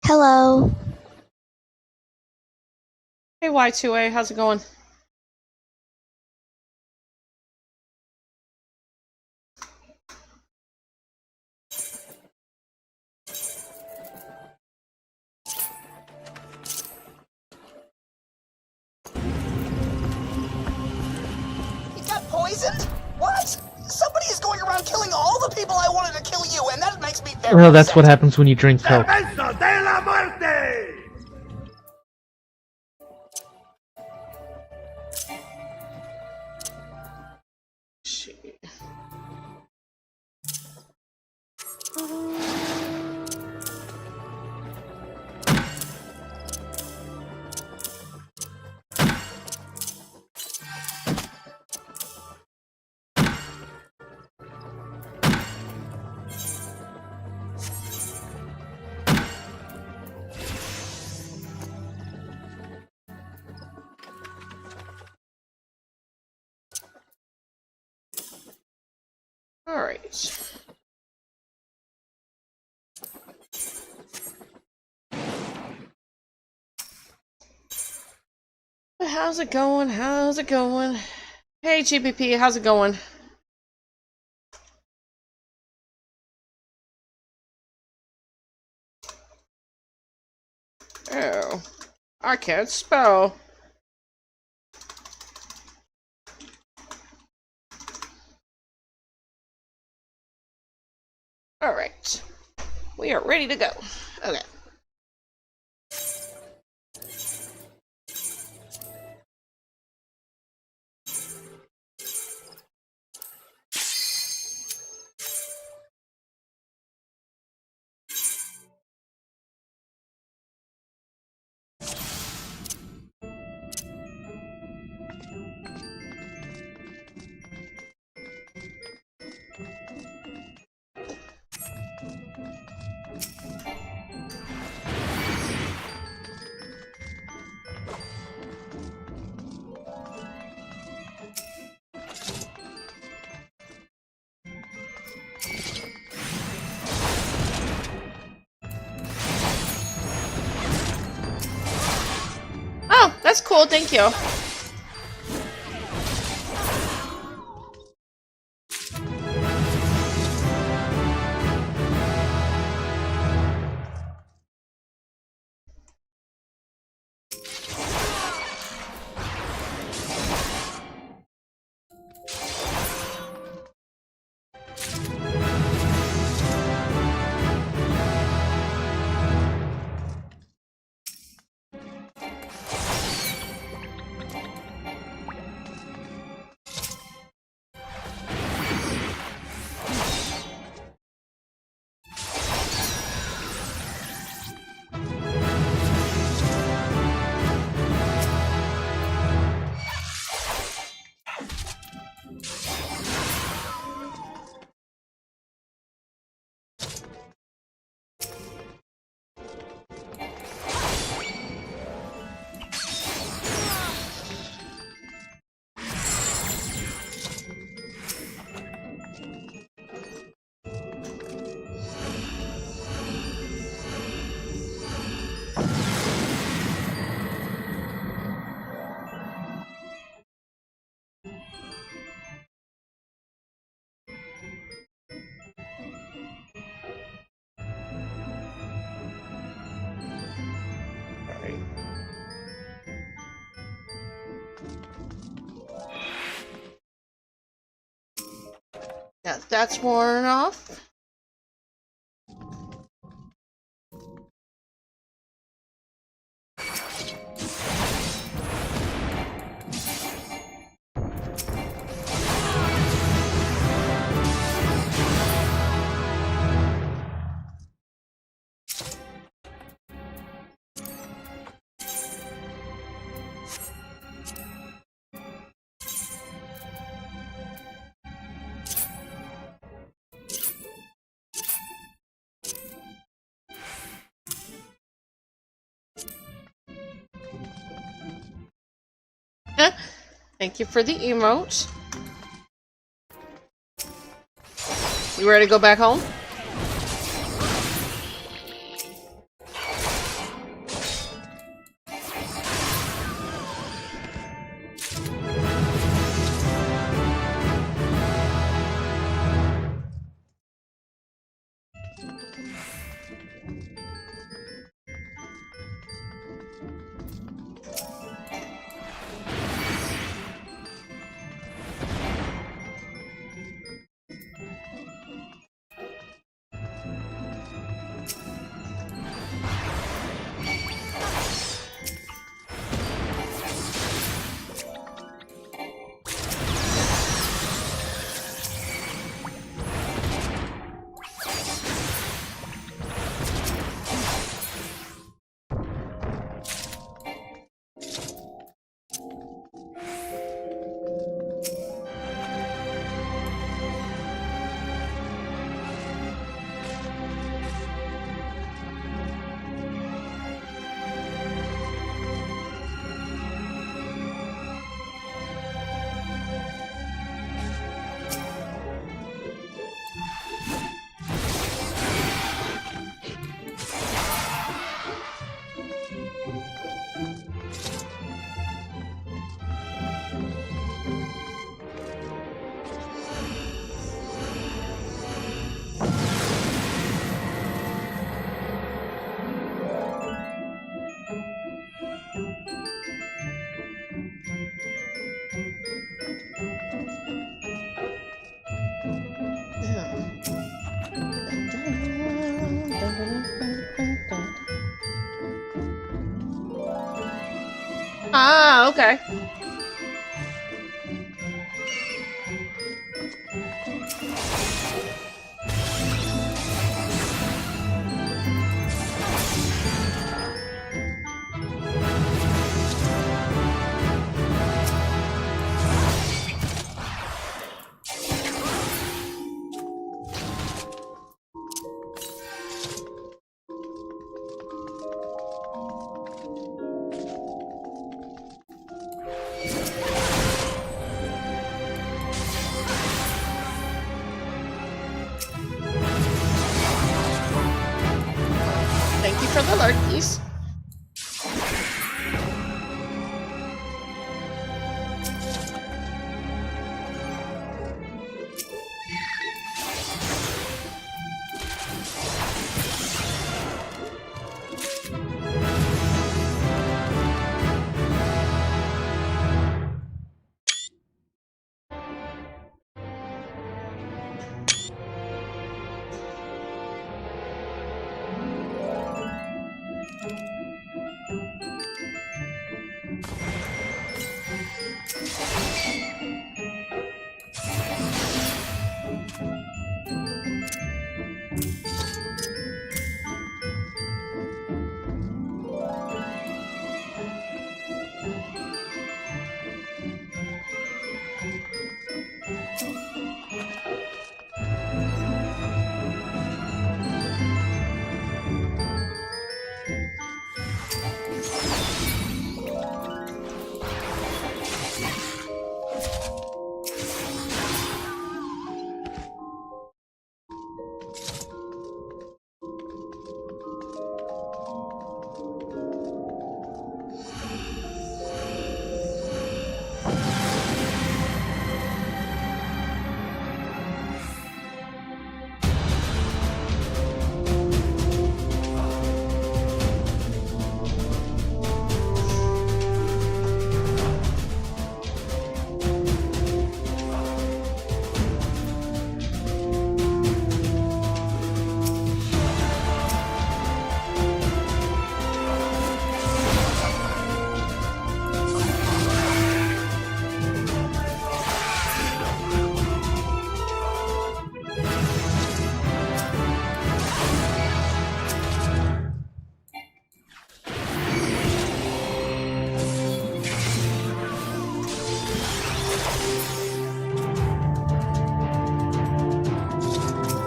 Hello. Hey Y2A, how's it going? He got poisoned? What? Somebody is going around killing all the people I wanted to kill you, and that makes me very Well, that's upset. what happens when you drink Coke. ¡Cerveza de la muerte! Shit. All right. How's it going? How's it going? Hey GPP, how's it going? Oh, I can't spell. All right, we are ready to go. Okay. Oh, that's cool. Thank you. Yeah, that's worn off. Thank you for the emote. You ready to go back home? Ah, okay. Thank you for the lurkies.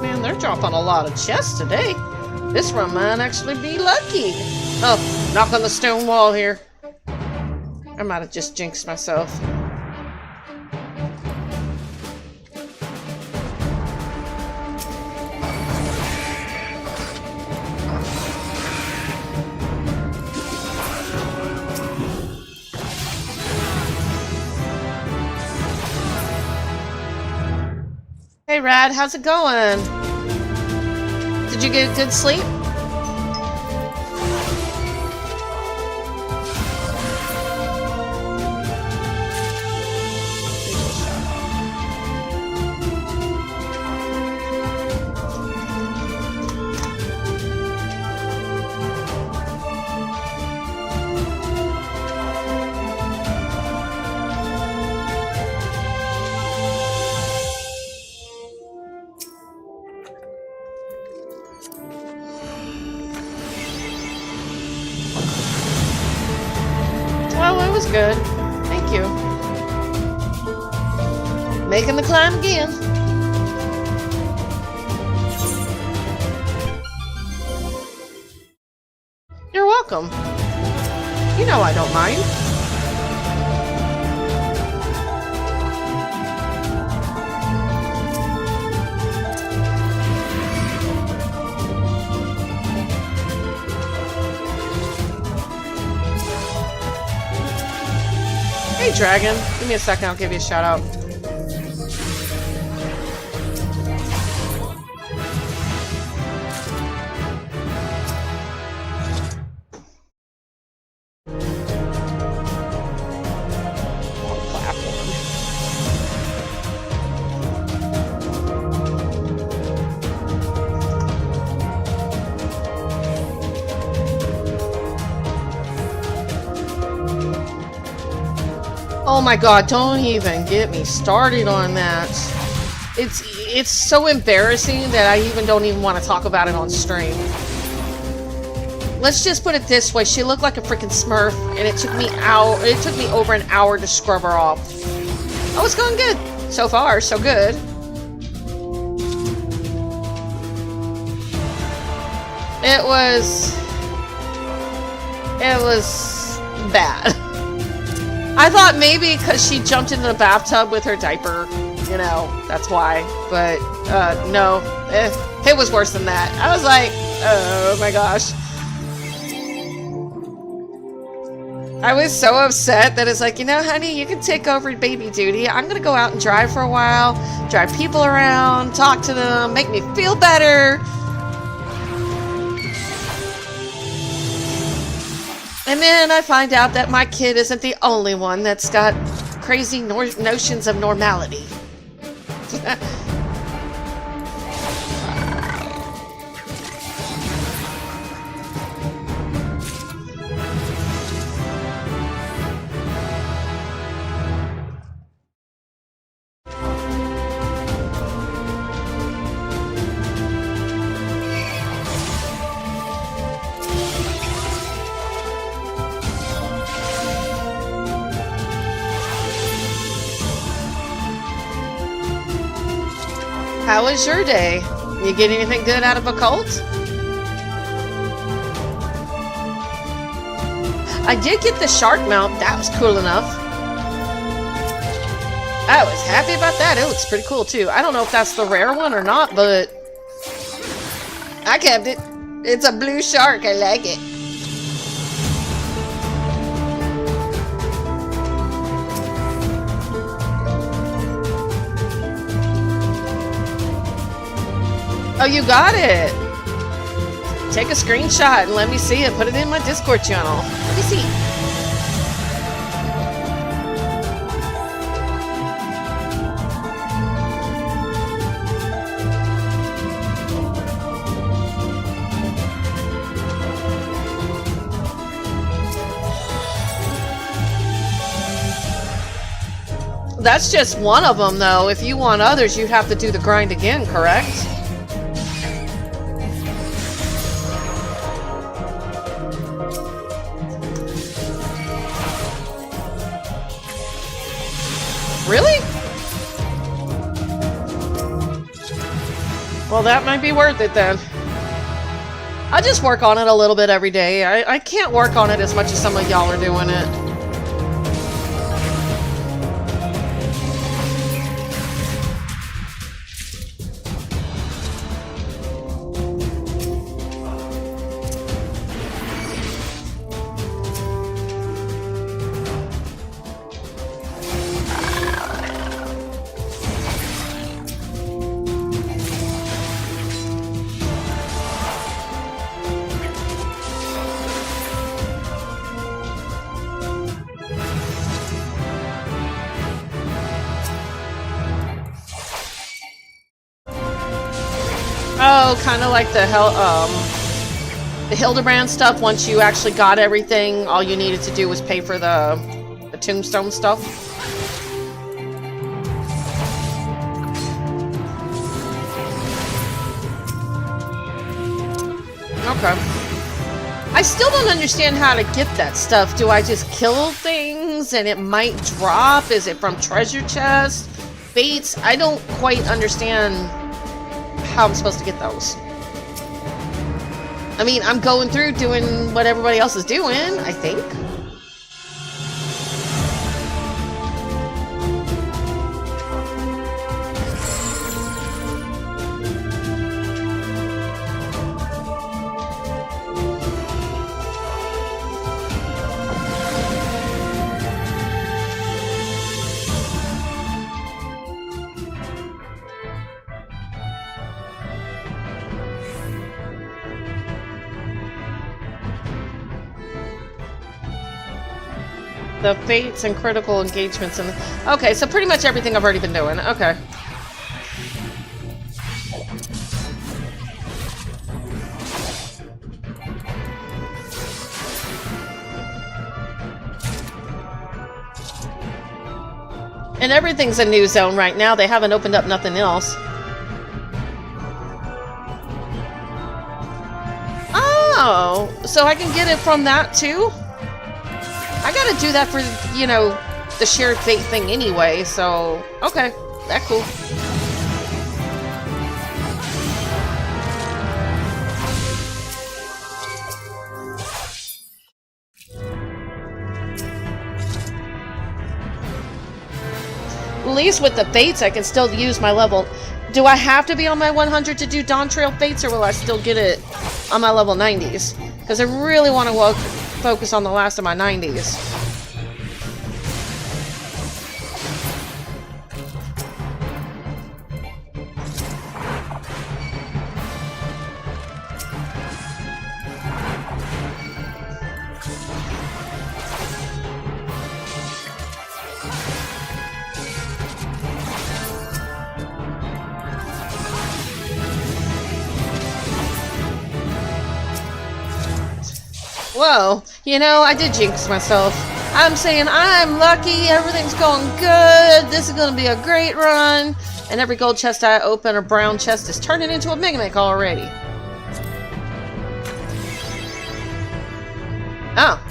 Man, they're dropping a lot of chests today. This run might actually be lucky. Oh, knock on the stone wall here. I might have just jinxed myself. Hey Rad, how's it going? Did you get good sleep? Well, it was good. Thank you. Making the climb again. You're welcome. You know I don't mind. Hey Dragon, give me a second, I'll give you a shout out. Oh my god, don't even get me started on that. It's so embarrassing that I don't even want to talk about it on stream. Let's just put it this way, she looked like a freaking Smurf, and it took me over an hour to scrub her off. Oh, it's going good. So far, so good. It was bad. I thought maybe because she jumped into the bathtub with her diaper, you know, that's why. But no, it was worse than that. I was like, oh my gosh. I was so upset that it's like, you know, honey, you can take over baby duty. I'm gonna go out and drive for a while, drive people around, talk to them, make me feel better. And then I find out that my kid isn't the only one that's got crazy notions of normality. How was your day? You get anything good out of a cult? I did get the shark mount. That was cool enough. I was happy about that. It looks pretty cool too. I don't know if that's the rare one or not, but I kept it. It's a blue shark. I like it. Oh, you got it! Take a screenshot and let me see it. Put it in my Discord channel. Let me see. That's just one of them, though. If you want others, you'd have to do the grind again, correct? Really? Well, that might be worth it then. I just work on it a little bit every day. I can't work on it as much as some of y'all are doing it. Oh, kind of like the Hildebrand stuff. Once you actually got everything, all you needed to do was pay for the tombstone stuff. Okay. I still don't understand how to get that stuff. Do I just kill things and it might drop? Is it from treasure chest? Fates? I don't quite understand how I'm supposed to get those. I mean, I'm going through doing what everybody else is doing, I think. The fates and critical engagements and okay, so pretty much everything I've already been doing. Okay. And everything's a new zone right now. They haven't opened up nothing else. Oh, so I can get it from that too? I gotta do that for, you know, the shared fate thing anyway, so... Okay, that's cool. At least with the fates, I can still use my level. Do I have to be on my 100 to do Dawn Trail fates, or will I still get it on my level 90s? Because I really want to focus on the last of my 90s. Whoa, you know, I did jinx myself. I'm saying I'm lucky, everything's going good, this is going to be a great run, and every gold chest I open or brown chest is turning into a Mimic already. Oh.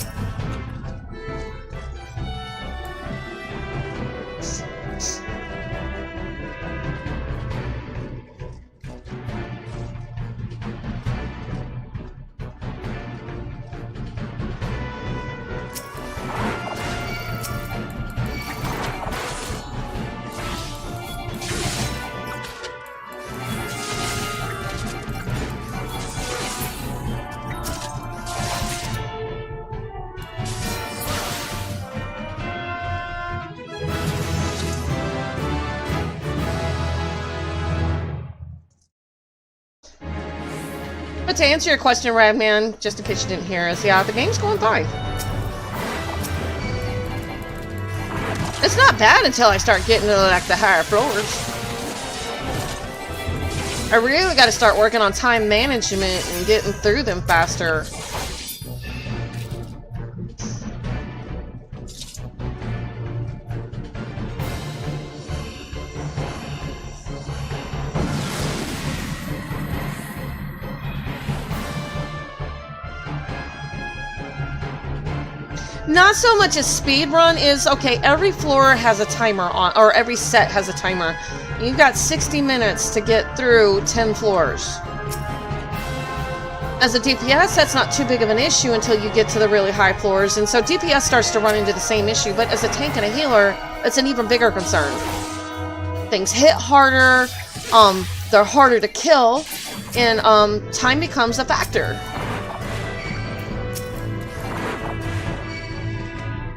But to answer your question, Ragman, just in case you didn't hear us, yeah, the game's going fine. It's not bad until I start getting to like the higher floors. I really got to start working on time management and getting through them faster. Not so much a speed run is, okay, every floor has a timer on, or every set has a timer. You've got 60 minutes to get through 10 floors. As a DPS, that's not too big of an issue until you get to the really high floors, and so DPS starts to run into the same issue, but as a tank and a healer, it's an even bigger concern. Things hit harder, they're harder to kill, and time becomes a factor.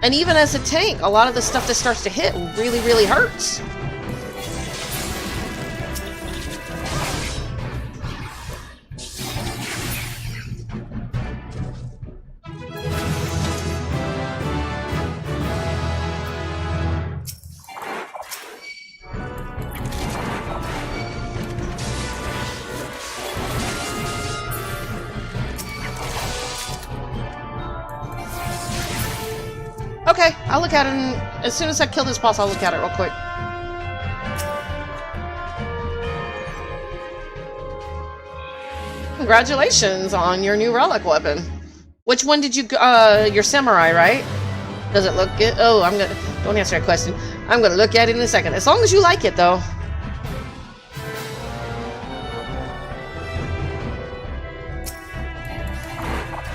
And even as a tank, a lot of the stuff that starts to hit really, really hurts. Okay, I'll look at it, and as soon as I kill this boss, I'll look at it real quick. Congratulations on your new relic weapon. Which one did you, your samurai, right? Does it look good? Oh, don't answer that question. I'm gonna look at it in a second. As long as you like it, though.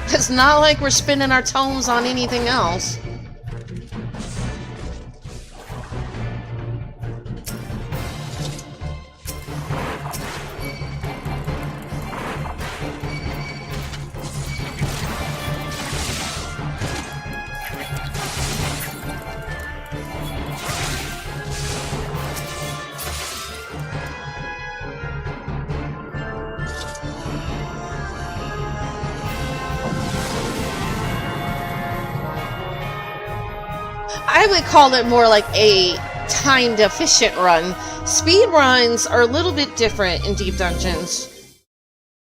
It's not like we're spending our tomes on anything else. I would call it more like a timed efficient run. Speed runs are a little bit different in deep dungeons.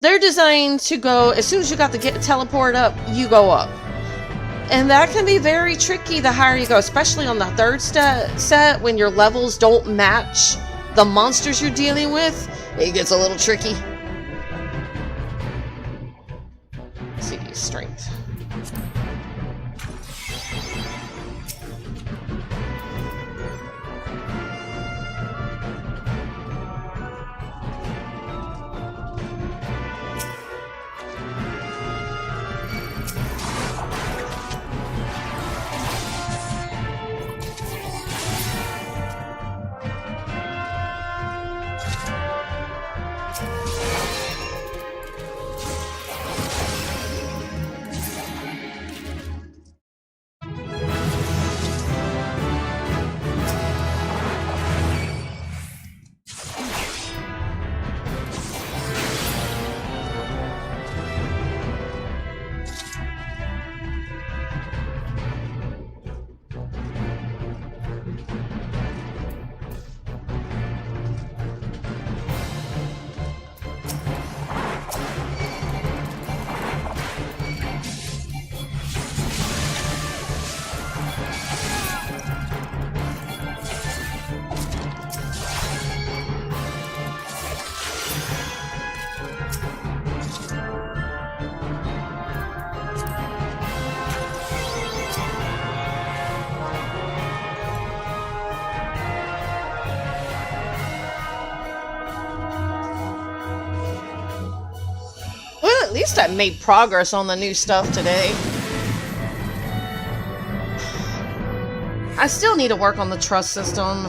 They're designed to go, as soon as you got the teleport up, you go up. And that can be very tricky the higher you go, especially on the third set when your levels don't match the monsters you're dealing with. It gets a little tricky. Let's see, strength. At least I made progress on the new stuff today. I still need to work on the trust system.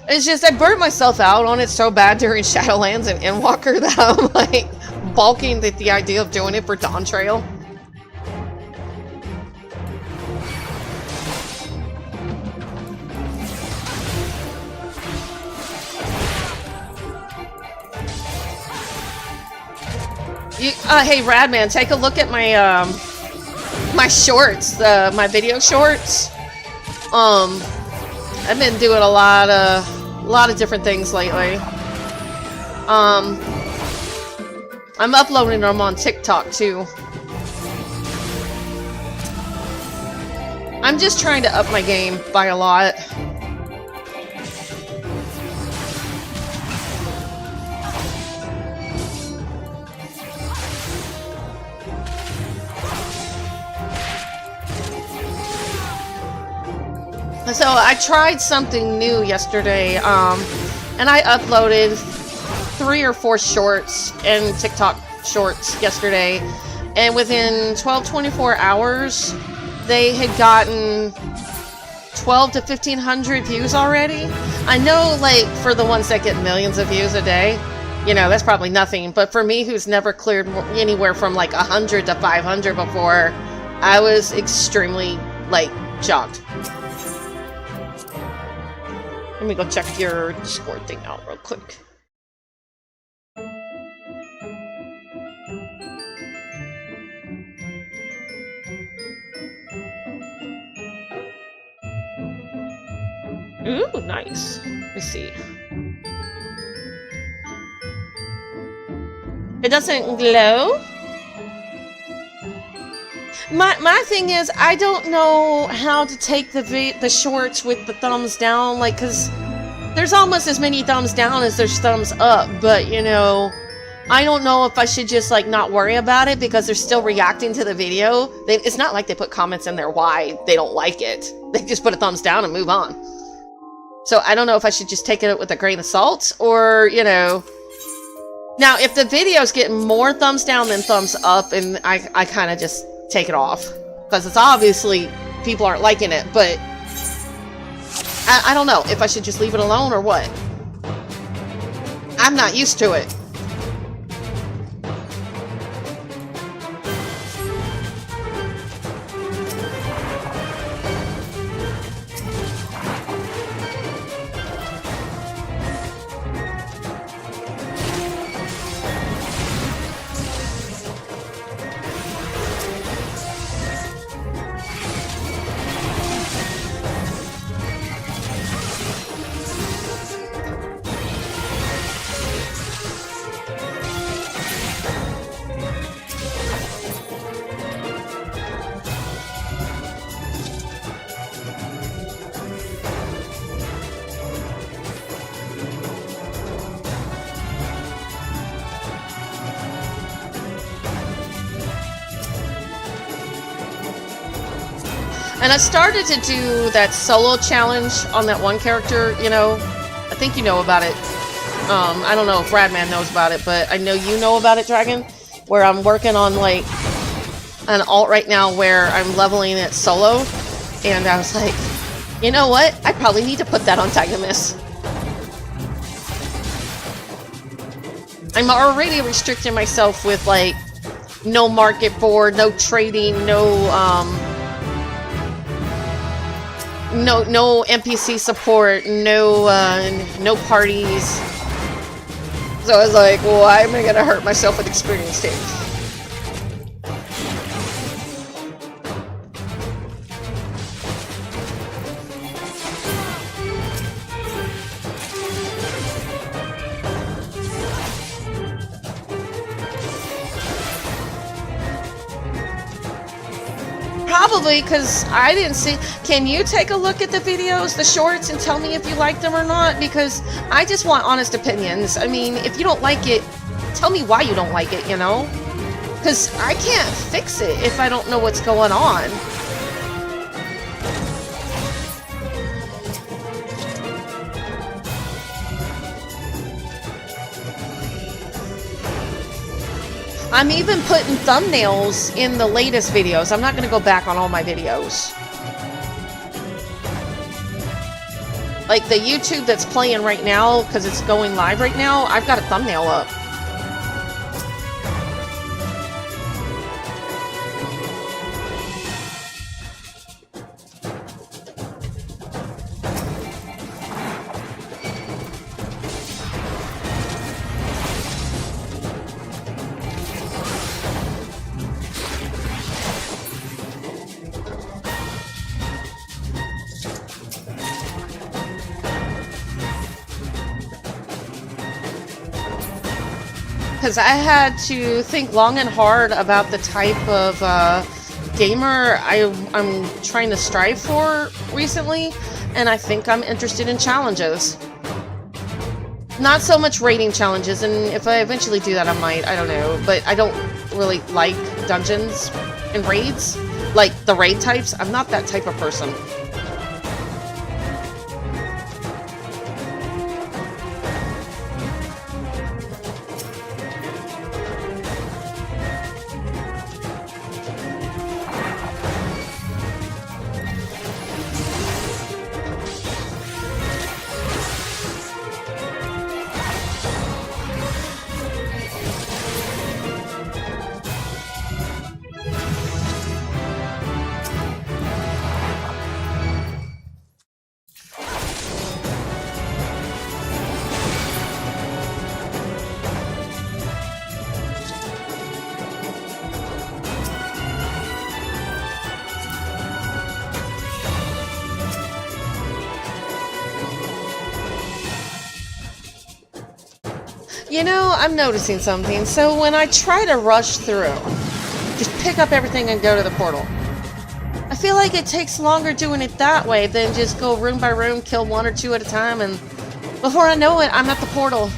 It's just I burnt myself out on it so bad during Shadowlands and Endwalker that I'm like balking at the idea of doing it for Dawn Trail. Hey Radman, take a look at my my shorts, my video shorts. I've been doing a lot of different things lately. I'm uploading them on TikTok too. I'm just trying to up my game by a lot. So I tried something new yesterday, and I uploaded 3 or 4 shorts and TikTok shorts yesterday, and within 24 hours, they had gotten 12 to 1,500 views already. I know, like, for the ones that get millions of views a day, you know, that's probably nothing, but for me, who's never cleared anywhere from, like, 100 to 500 before, I was extremely, like, shocked. Let me go check your Discord thing out real quick. Ooh, nice. Let me see. It doesn't glow? My thing is, I don't know how to take the shorts with the thumbs down, like, because there's almost as many thumbs down as there's thumbs up, but, you know, I don't know if I should just, like, not worry about it because they're still reacting to the video. It's not like they put comments in there why they don't like it. They just put a thumbs down and move on. So I don't know if I should just take it with a grain of salt, or, you know... Now, if the video's getting more thumbs down than thumbs up, and I kind of just take it off, because it's obviously people aren't liking it, but I don't know if I should just leave it alone or what. I'm not used to it. And I started to do that solo challenge on that one character, you know. I think you know about it. I don't know if Radman knows about it, but I know you know about it, Dragon. Where I'm working on, like, an alt right now where I'm leveling it solo. And I was like, you know what? I probably need to put that on Tigamus. I'm already restricting myself with, like, no market board, no trading, no NPC support, no parties. So I was like, well, why am I gonna hurt myself with experience tags? Probably because I didn't see. Can you take a look at the videos, the shorts, and tell me if you like them or not? Because I just want honest opinions. I mean, if you don't like it, tell me why you don't like it, you know? Because I can't fix it if I don't know what's going on. I'm even putting thumbnails in the latest videos. I'm not going to go back on all my videos. Like the YouTube that's playing right now, because it's going live right now, I've got a thumbnail up. Because I had to think long and hard about the type of gamer I'm trying to strive for recently, and I think I'm interested in challenges. Not so much raiding challenges, and if I eventually do that, I might, I don't know, but I don't really like dungeons and raids, like the raid types. I'm not that type of person. You know, I'm noticing something. So when I try to rush through, just pick up everything and go to the portal, I feel like it takes longer doing it that way than just go room by room, kill one or two at a time, and before I know it, I'm at the portal.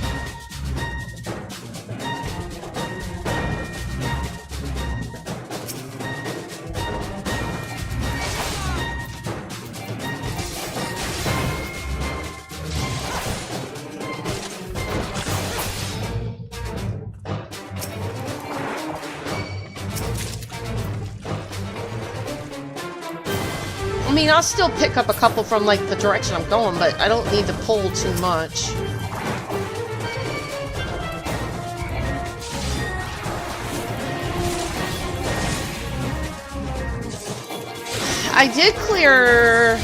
I mean, I'll still pick up a couple from, like, the direction I'm going, but I don't need to pull too much. I did clear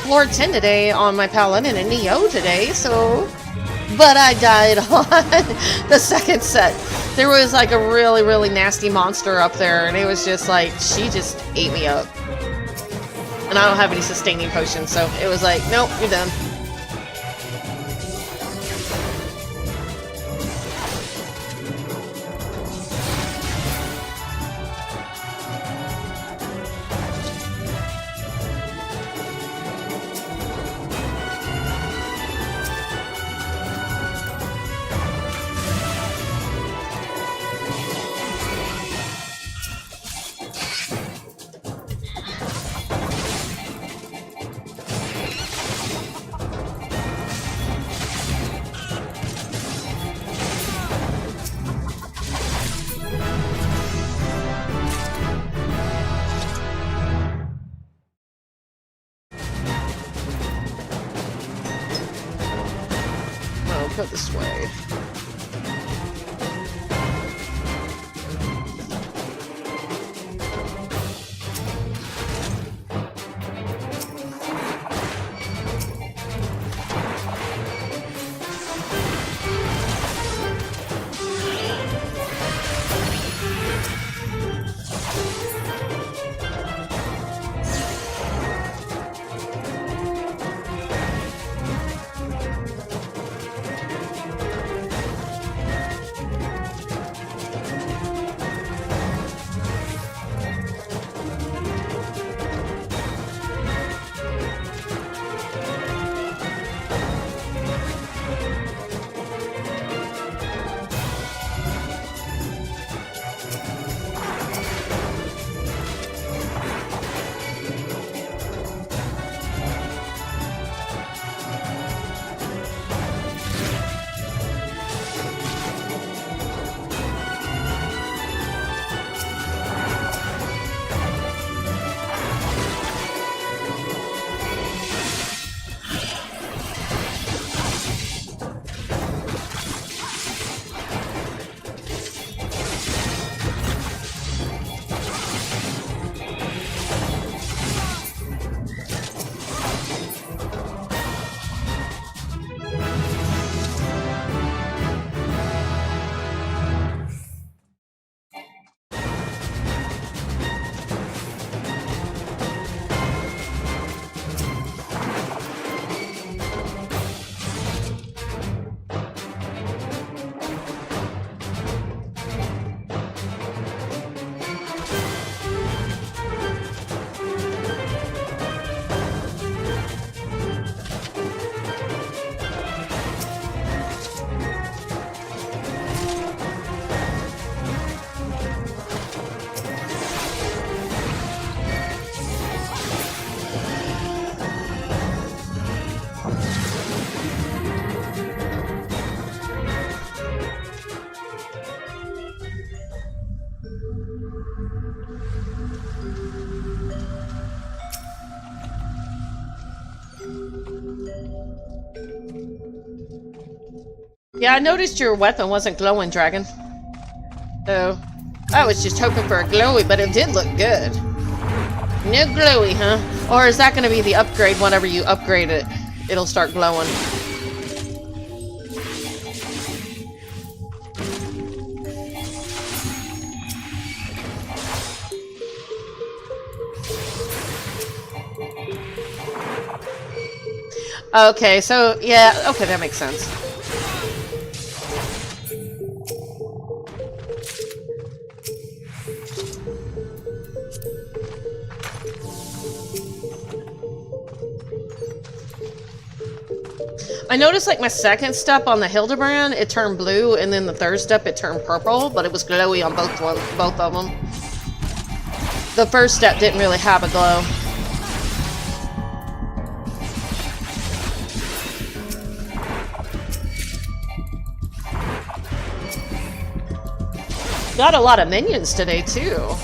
floor 10 today on my Paladin and Neo today, so... But I died on the second set. There was, like, a really, really nasty monster up there, and it was just, like, she just ate me up. And I don't have any sustaining potions, so it was like, nope, you're done. Go this way. Yeah, I noticed your weapon wasn't glowing, Dragon. So, I was just hoping for a glowy, but it did look good. No glowy, huh? Or is that going to be the upgrade whenever you upgrade it? It'll start glowing. Okay, so, yeah, okay, that makes sense. I noticed, like, my second step on the Hildebrand, it turned blue, and then the third step, it turned purple, but it was glowy on both of them. The first step didn't really have a glow. Got a lot of minions today, too.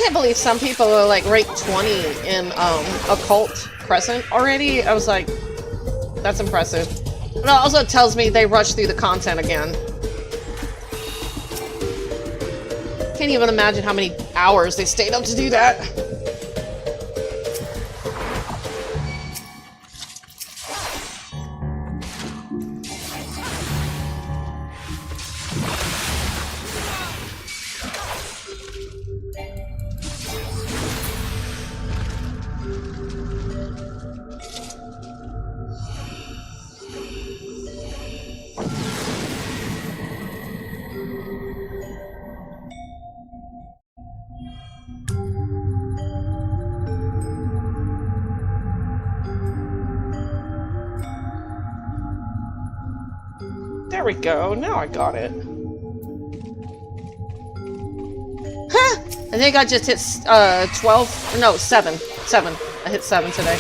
can't believe some people are like ranked 20 in Occult Crescent already. I was like, that's impressive. But it also tells me they rushed through the content again. Can't even imagine how many hours they stayed up to do that. There we go. Now I got it. Huh! I think I just hit 12. No, 7. 7. I hit 7 today.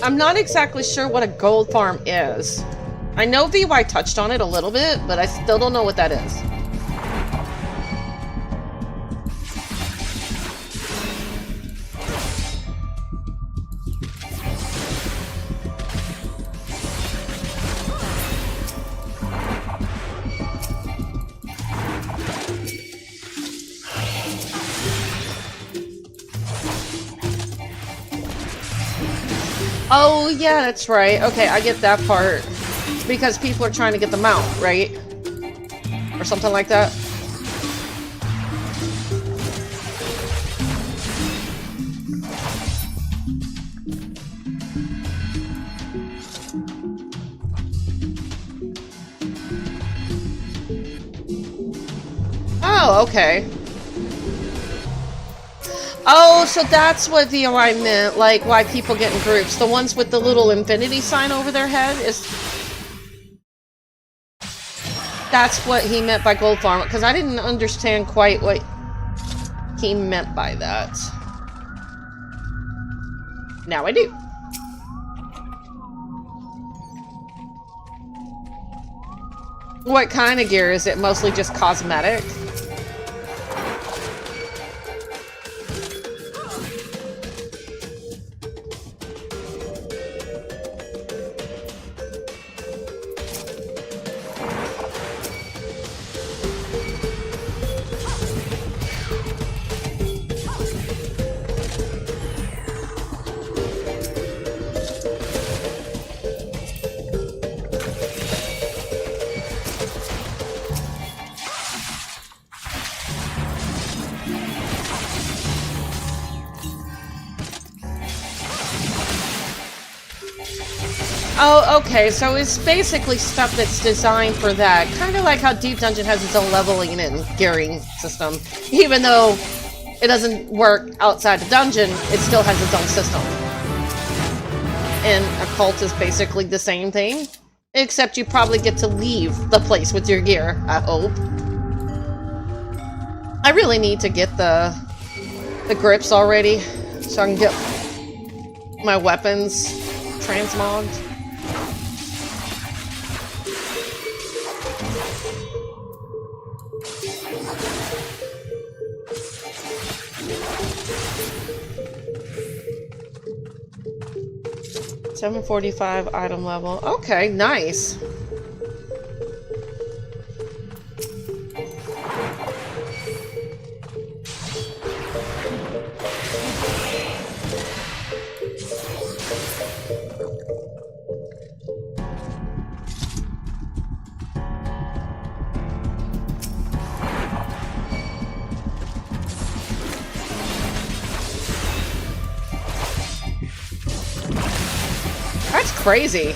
I'm not exactly sure what a gold farm is. I know VY touched on it a little bit, but I still don't know what that is. Oh, yeah, that's right. Okay, I get that part. Because people are trying to get the mount, right? Or something like that. Oh, okay. Oh, so that's what VOI meant, like why people get in groups. The ones with the little infinity sign over their head is... That's what he meant by gold farm, because I didn't understand quite what he meant by that. Now I do. What kind of gear? Is it mostly just cosmetic? Oh, okay, so it's basically stuff that's designed for that. Kind of like how Deep Dungeon has its own leveling and gearing system. Even though it doesn't work outside the dungeon, it still has its own system. And Occult is basically the same thing. Except you probably get to leave the place with your gear, I hope. I really need to get the grips already, so I can get my weapons transmogged. $745 item level. Okay, nice. That's crazy.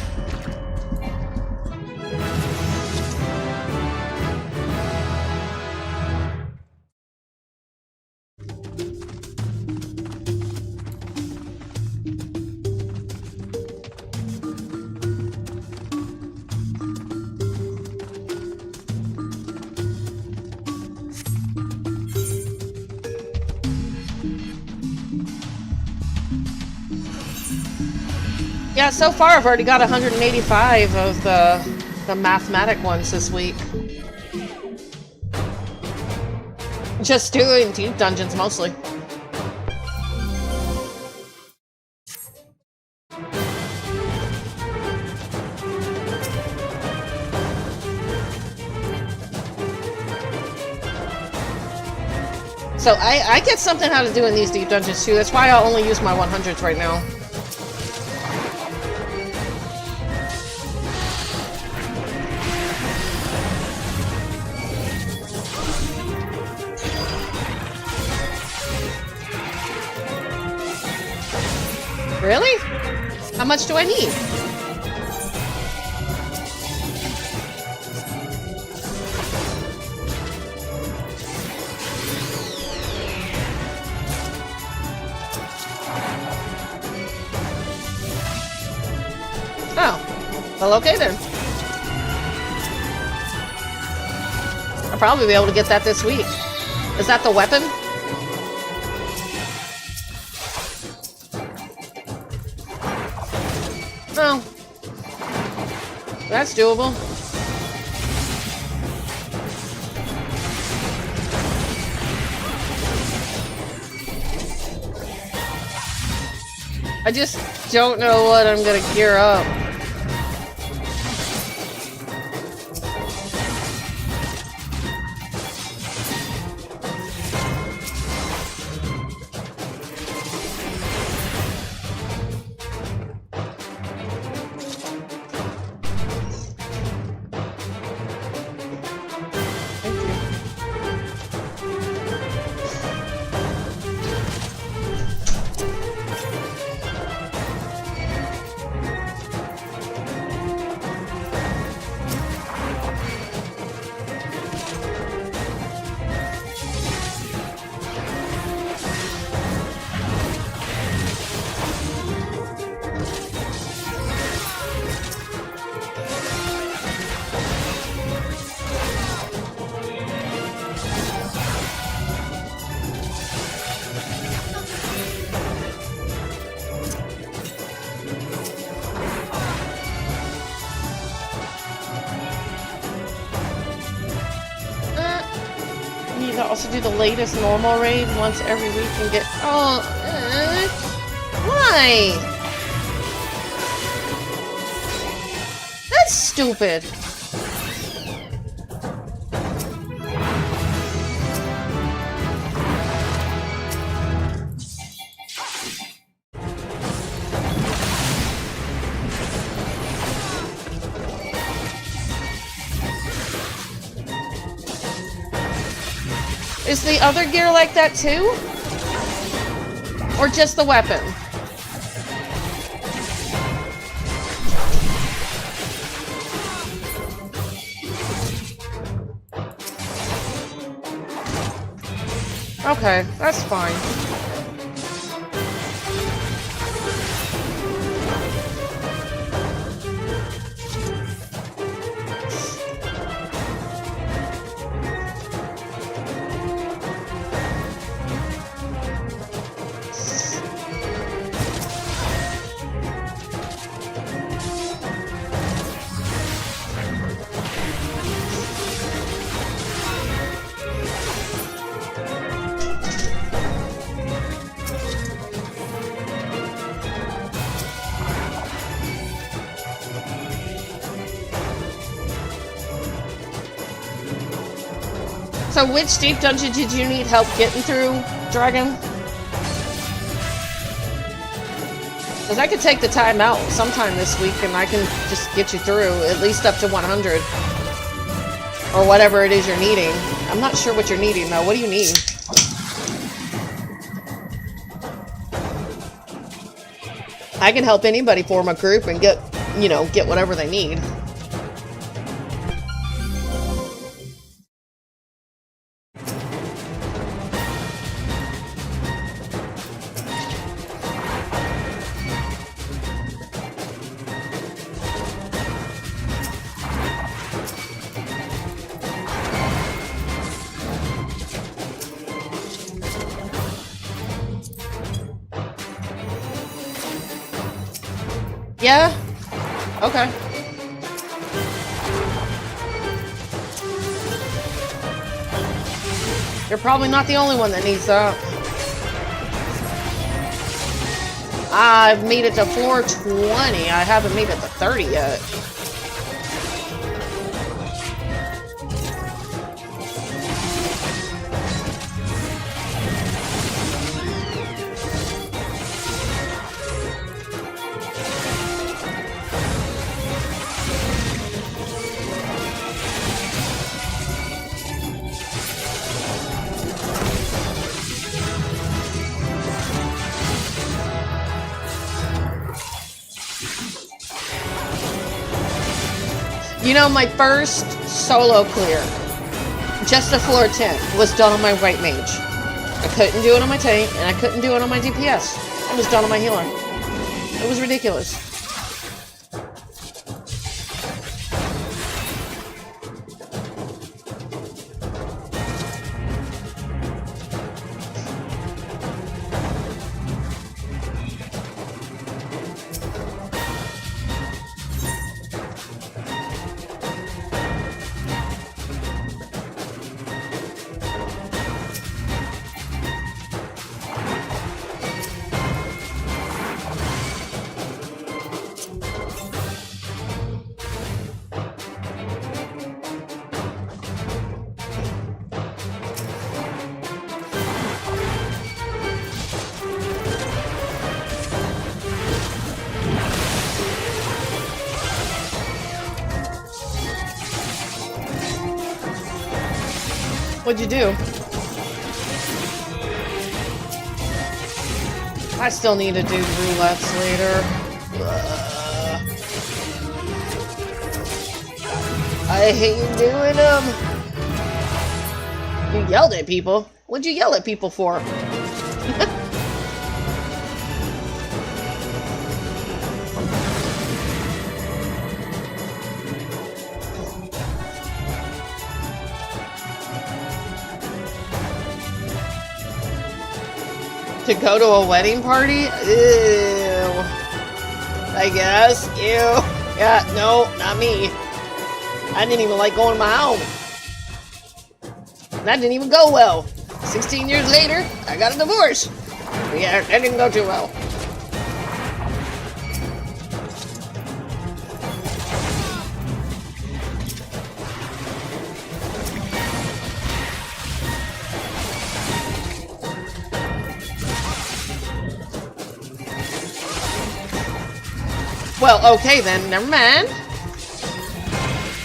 Yeah, so far I've already got 185 of the mathematic ones this week. Just doing deep dungeons mostly. So I get something out of doing these deep dungeons too. That's why I only use my 100s right now. Really? How much do I need? Oh. Well, okay then. I'll probably be able to get that this week. Is that the weapon? Oh. That's doable. I just don't know what I'm gonna gear up. Also do the latest normal raid once every week and get... Oh, why? That's stupid. Is the other gear like that too? Or just the weapon? Okay, that's fine. So which deep dungeon did you need help getting through, Dragon? Because I could take the time out sometime this week and I can just get you through, at least up to 100. Or whatever it is you're needing. I'm not sure what you're needing though. What do you need? I can help anybody form a group and get, you know, get whatever they need. Yeah? Okay. You're probably not the only one that needs that. I've made it to floor 20. I haven't made it to 30 yet. You know, my first solo clear, just a floor 10, was done on my white mage. I couldn't do it on my tank, and I couldn't do it on my DPS. It was done on my healer. It was ridiculous. What'd you do? I still need to do roulettes later. I hate doing them. You yelled at people. What'd you yell at people for? To go to a wedding party? Ew. I guess. Ew. Yeah, no, not me. I didn't even like going to my own. That didn't even go well. 16 years later, I got a divorce. Yeah, that didn't go too well. Well, okay then, never mind.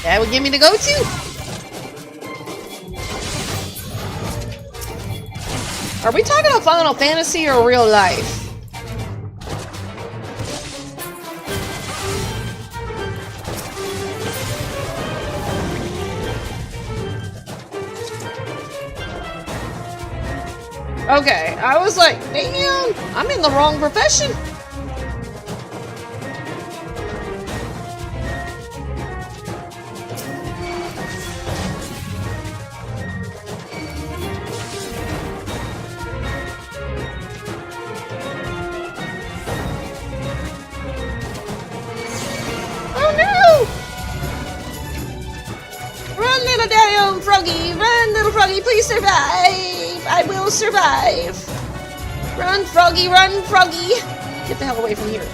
That would give me the go-to. Are we talking about Final Fantasy or real life? Okay, I was like, damn, I'm in the wrong profession. Froggy, run, little froggy, please survive! I will survive! Run, froggy, run, froggy! Get the hell away from here.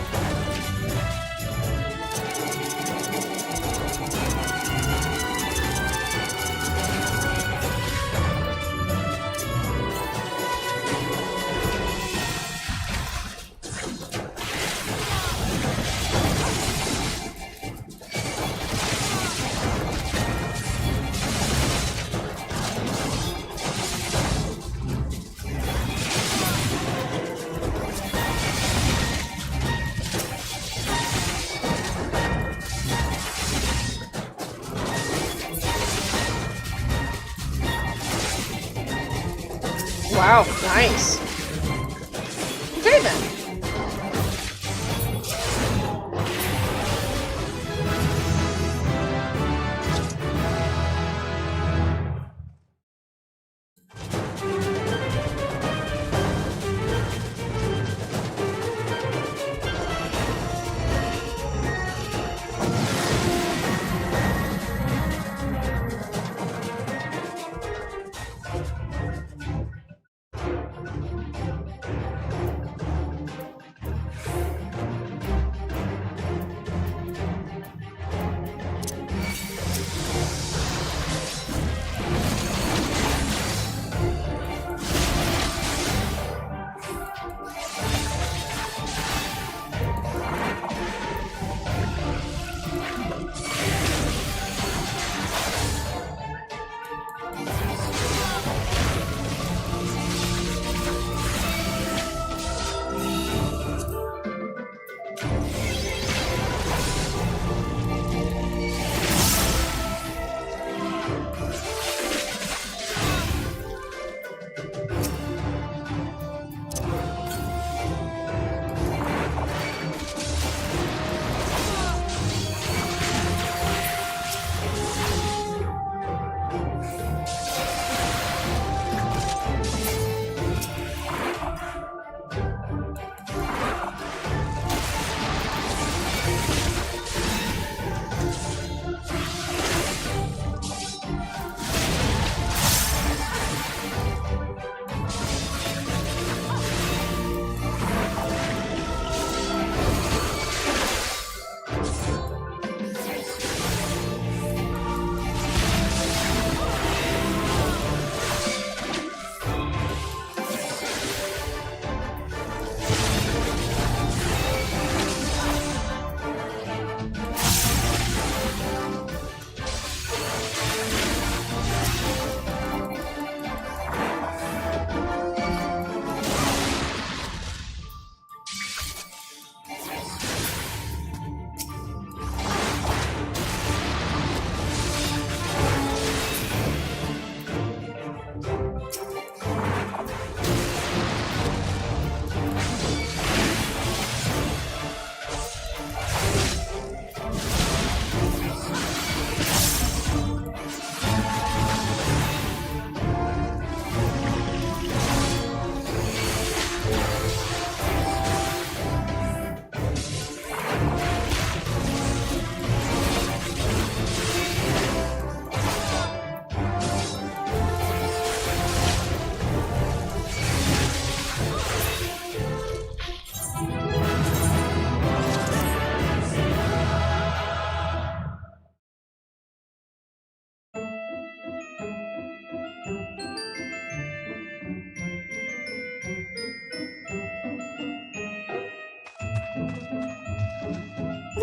Wow, nice. Okay then.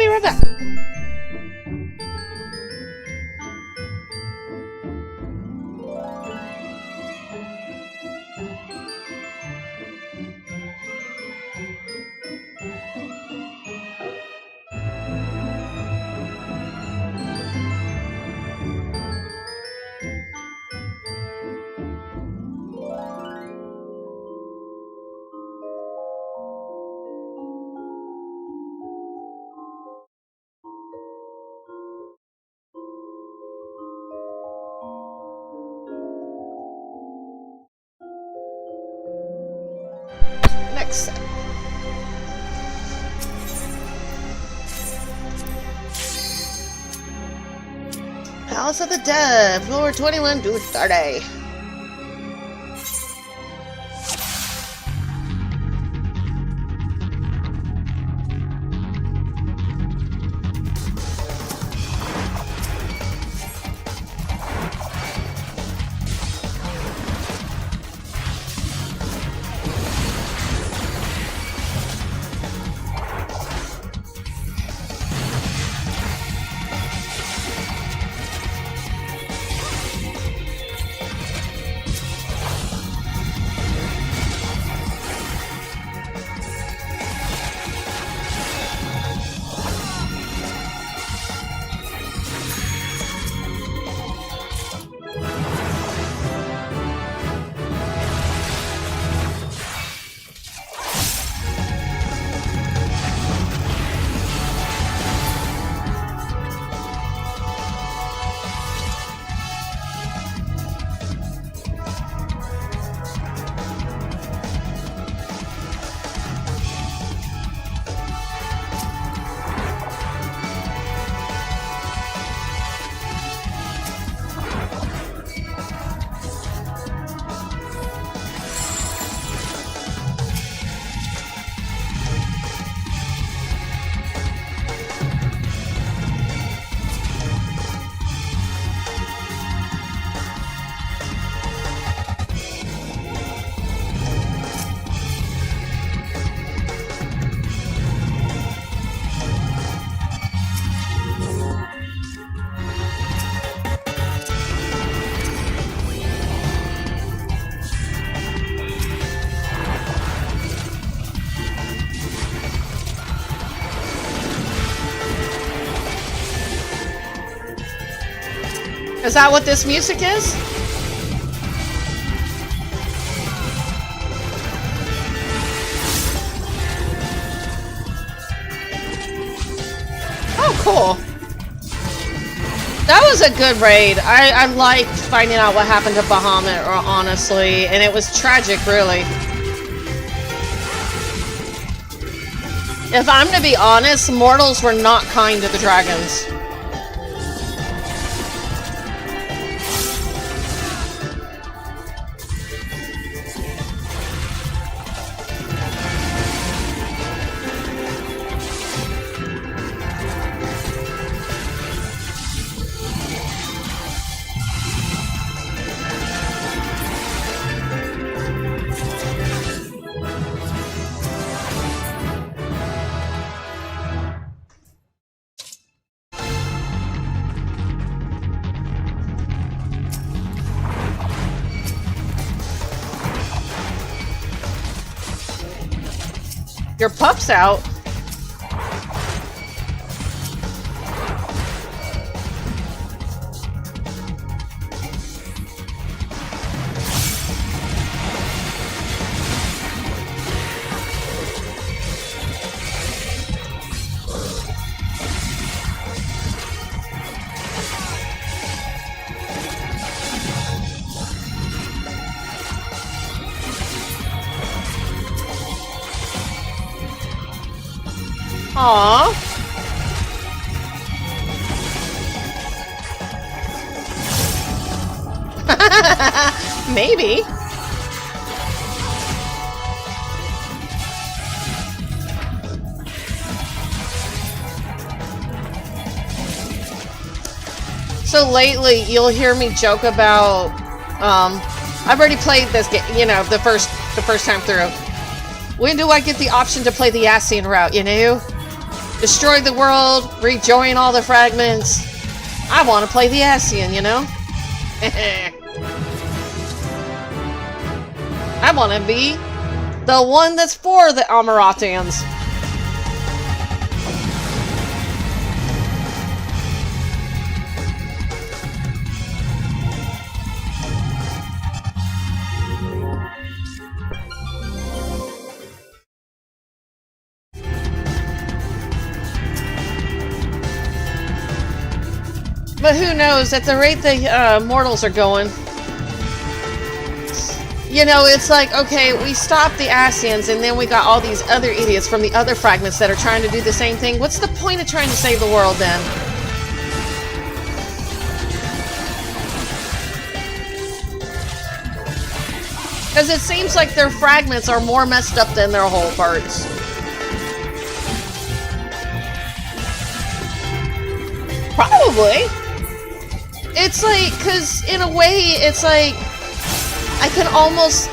be right back. Next set. House of the Dead, floor 21 to 30. Is that what this music is? Oh, cool. That was a good raid. I liked finding out what happened to Bahamut, honestly, and it was tragic, really. If I'm to be honest, mortals were not kind to the dragons. Your pup's out. Aww. Maybe. So lately, you'll hear me joke about, I've already played this game, you know, the first time through. When do I get the option to play the Ascian route, you know? Destroy the world, rejoin all the fragments. I want to play the Ascian, you know? I want to be the one that's for the Amaratans. But who knows, at the rate the mortals are going, you know, it's like, okay, we stopped the Ascians and then we got all these other idiots from the other fragments that are trying to do the same thing. What's the point of trying to save the world then? Because it seems like their fragments are more messed up than their whole parts. Probably. It's like, because in a way, it's like, I can almost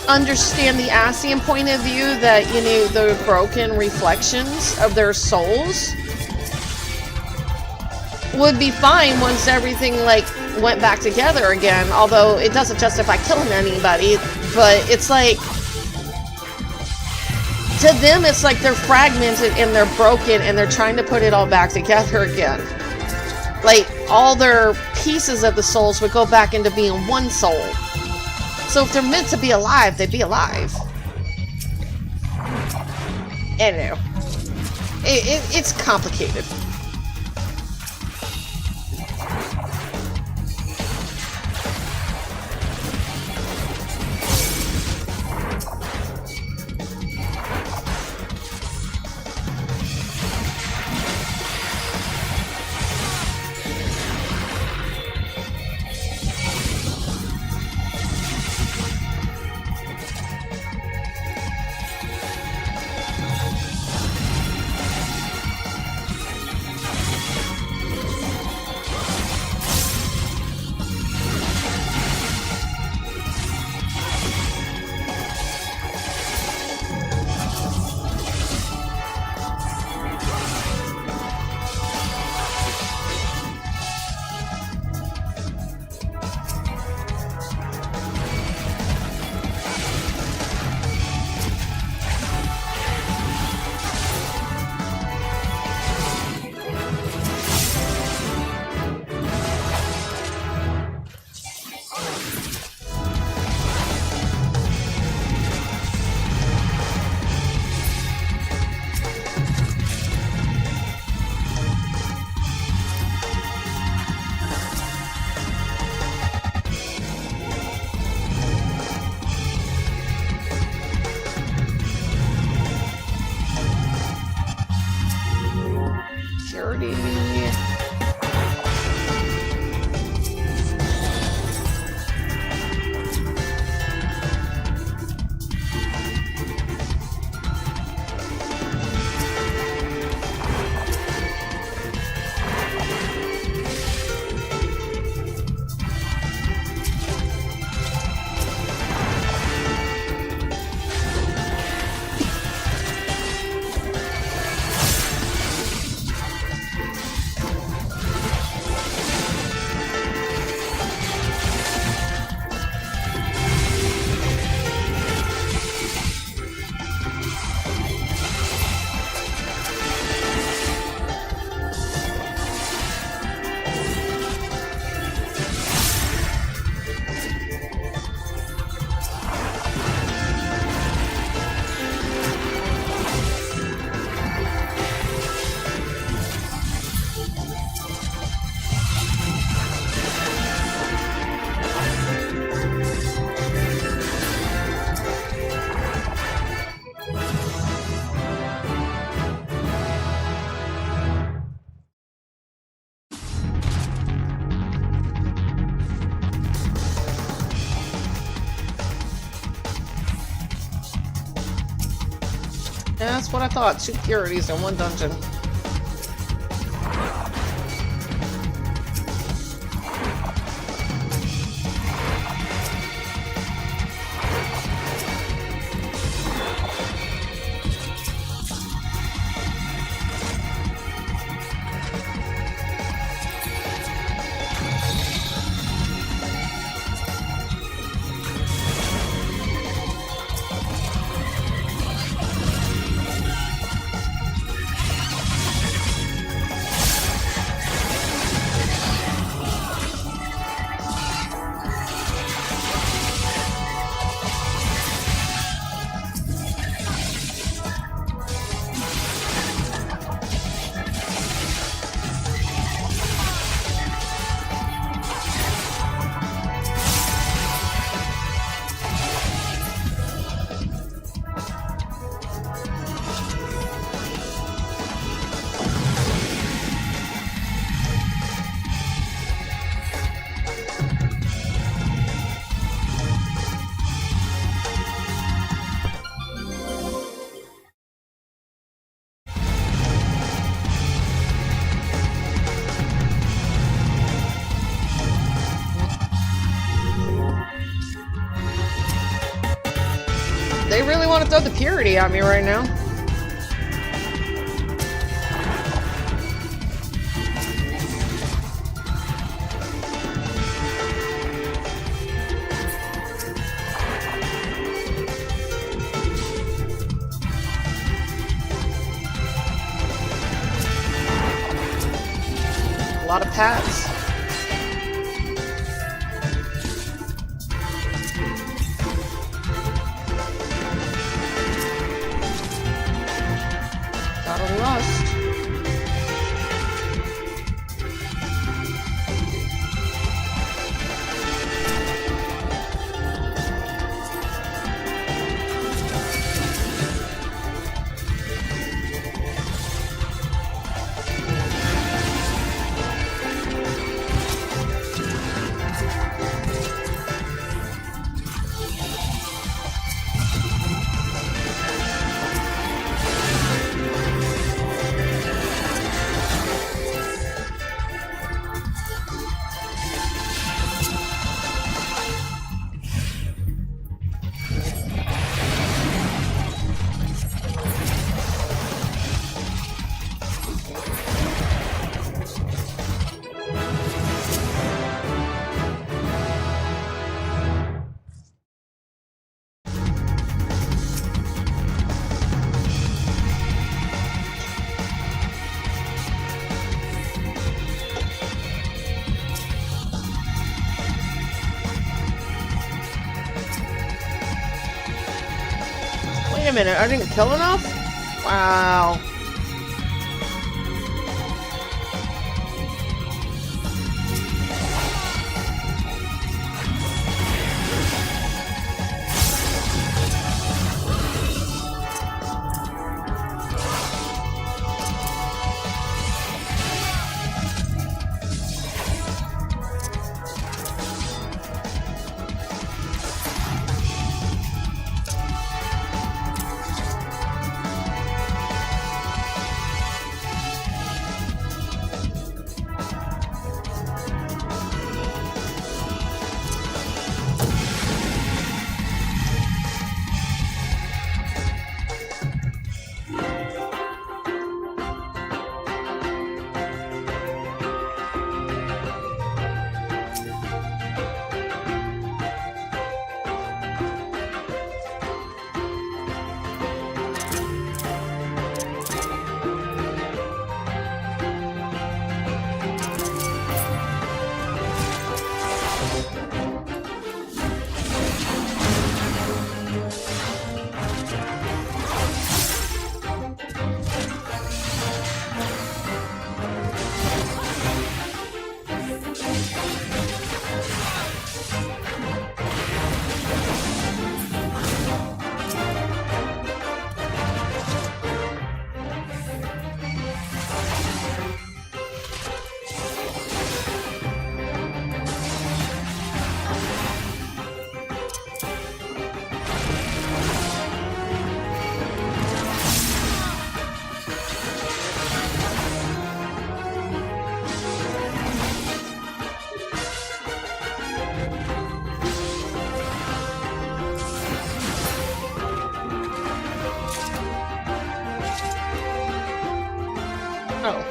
understand the Ascian point of view that, you know, the broken reflections of their souls would be fine once everything, like, went back together again, although it doesn't justify killing anybody, but it's like, to them, it's like they're fragmented and they're broken and they're trying to put it all back together again. Like, all their pieces of the souls would go back into being one soul. So if they're meant to be alive, they'd be alive. I don't know. It's complicated. Yeah, that's what I thought. 2 curities in one dungeon. want to throw the purity at me right now. A lot of pads. Gotta lust. Wait a minute, I didn't kill enough? Wow. Oh.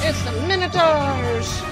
It's the Minotaurs!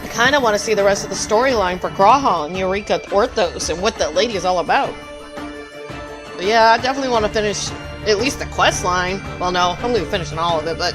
I kind of want to see the rest of the storyline for Graha and Eureka Orthos and what that lady is all about. But yeah, I definitely want to finish at least the quest line. Well, no, I'm going to be finishing all of it, but...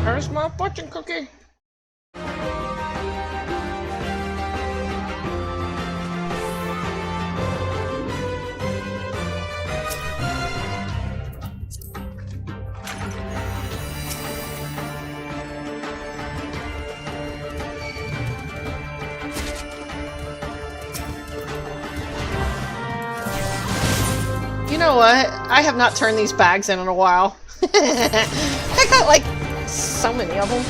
There's my fortune cookie. You know what? I have not turned these bags in a while. I got like so many of them.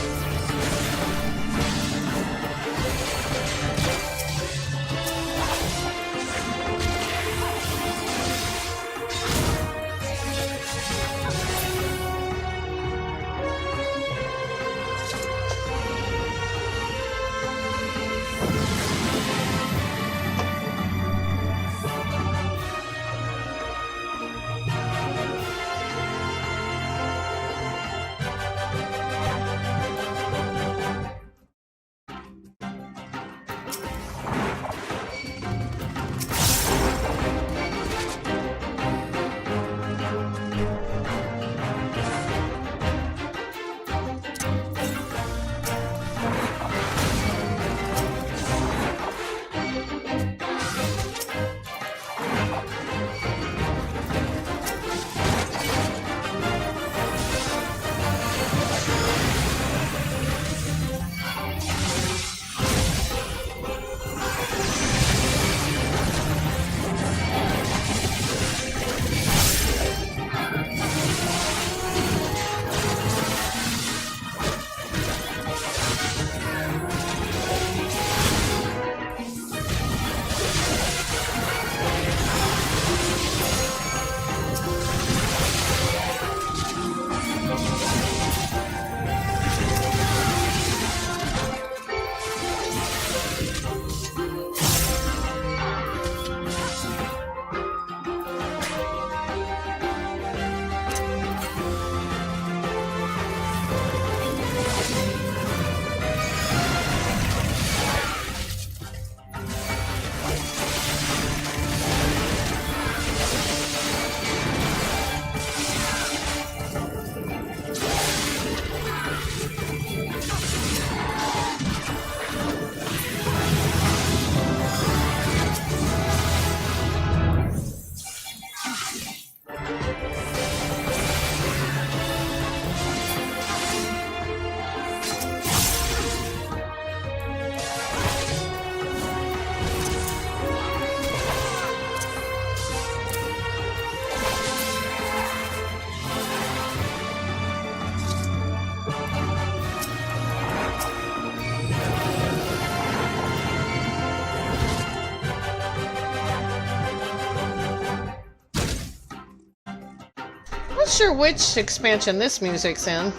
sure which expansion this music's in.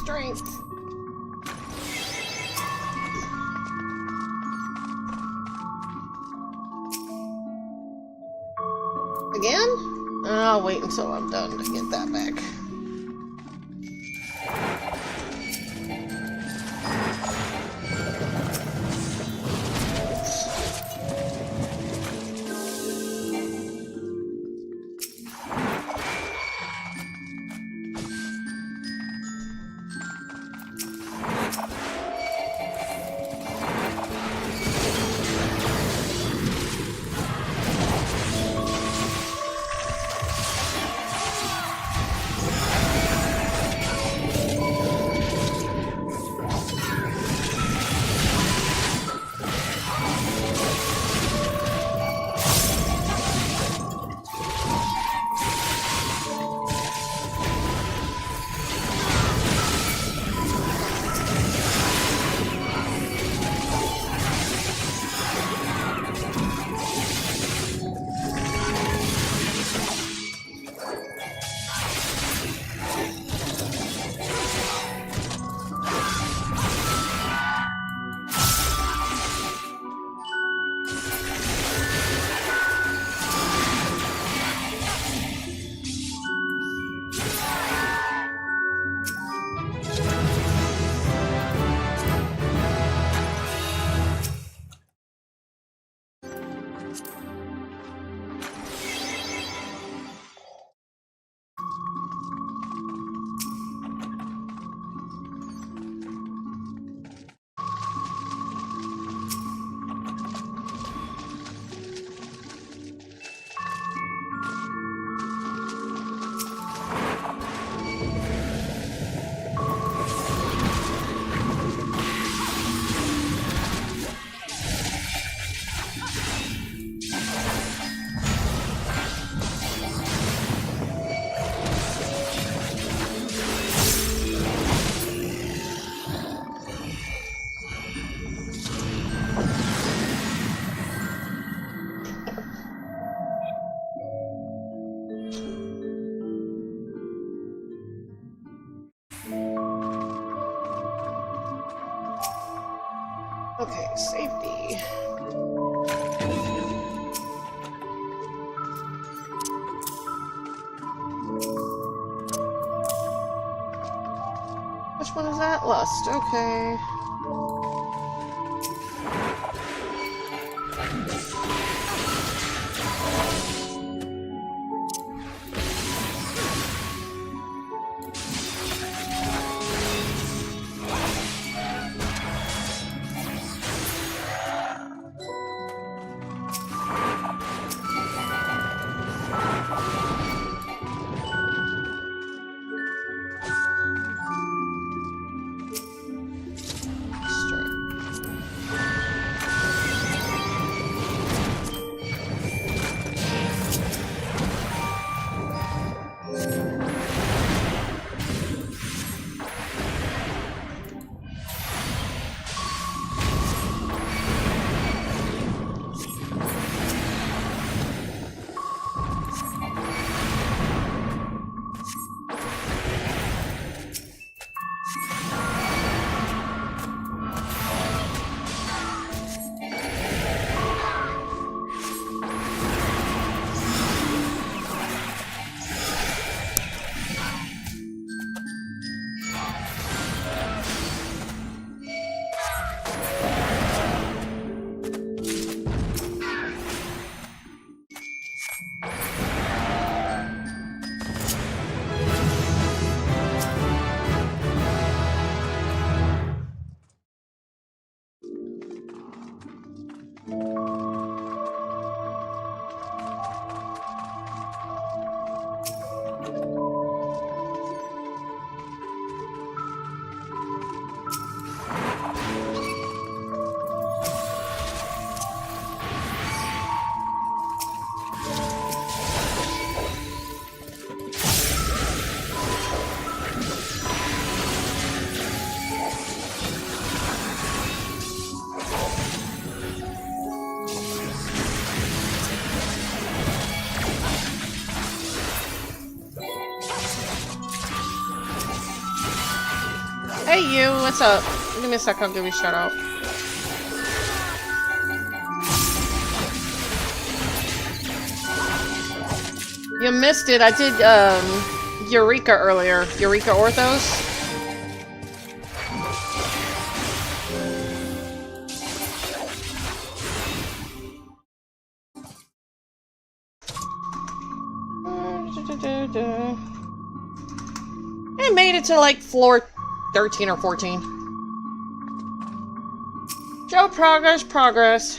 Strength. Again? I'll wait until I'm done to get that back. Okay, safety. Which one is that? Lust. Okay. Hey, you, what's up? Give me a sec, I'll give you a shout out. You missed it. I did, Eureka earlier. Eureka Orthos. I made it to like floor 13 or 14. Show progress, progress.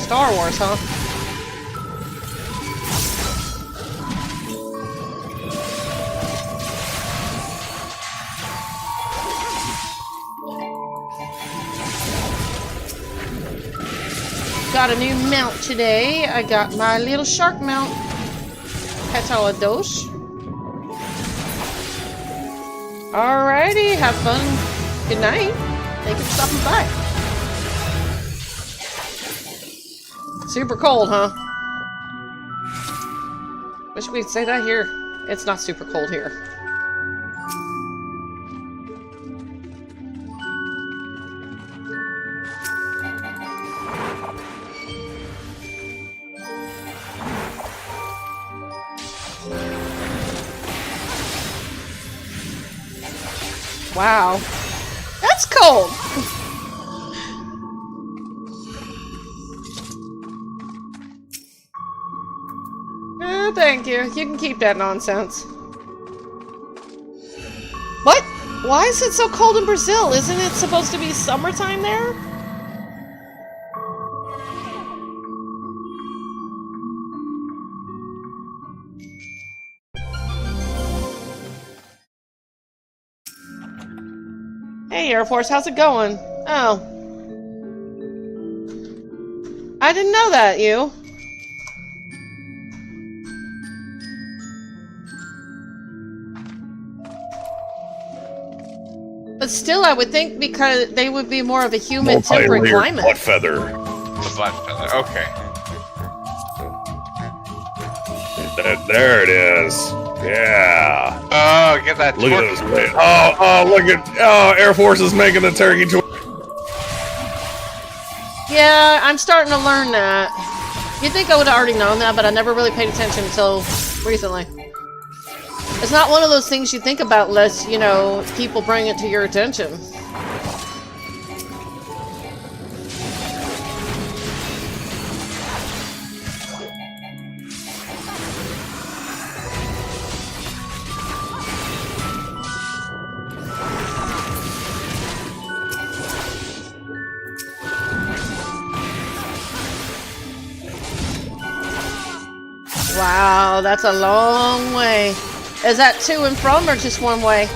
Star Wars, huh? Got a new mount today. I got my little shark mount. Petalados. Alrighty, have fun. Good night. Thank you for stopping by. Super cold, huh? Wish we'd say that here. It's not super cold here. Wow. That's cold! Thank you. You can keep that nonsense. What? Why is it so cold in Brazil? Isn't it supposed to be summertime there? Hey, Air Force, how's it going? Oh. I didn't know that, you. But still, I would think because they would be more of a humid, temperate climate. Butt feather. The butt feather. Okay. There it is. Yeah. Oh, get that. Look at those. Look at. Air Force is making the turkey tour. Yeah, I'm starting to learn that. You'd think I would have already known that, but I never really paid attention until recently. It's not one of those things you think about unless, you know, people bring it to your attention. Wow, that's a long way. Is that to and from or just one way?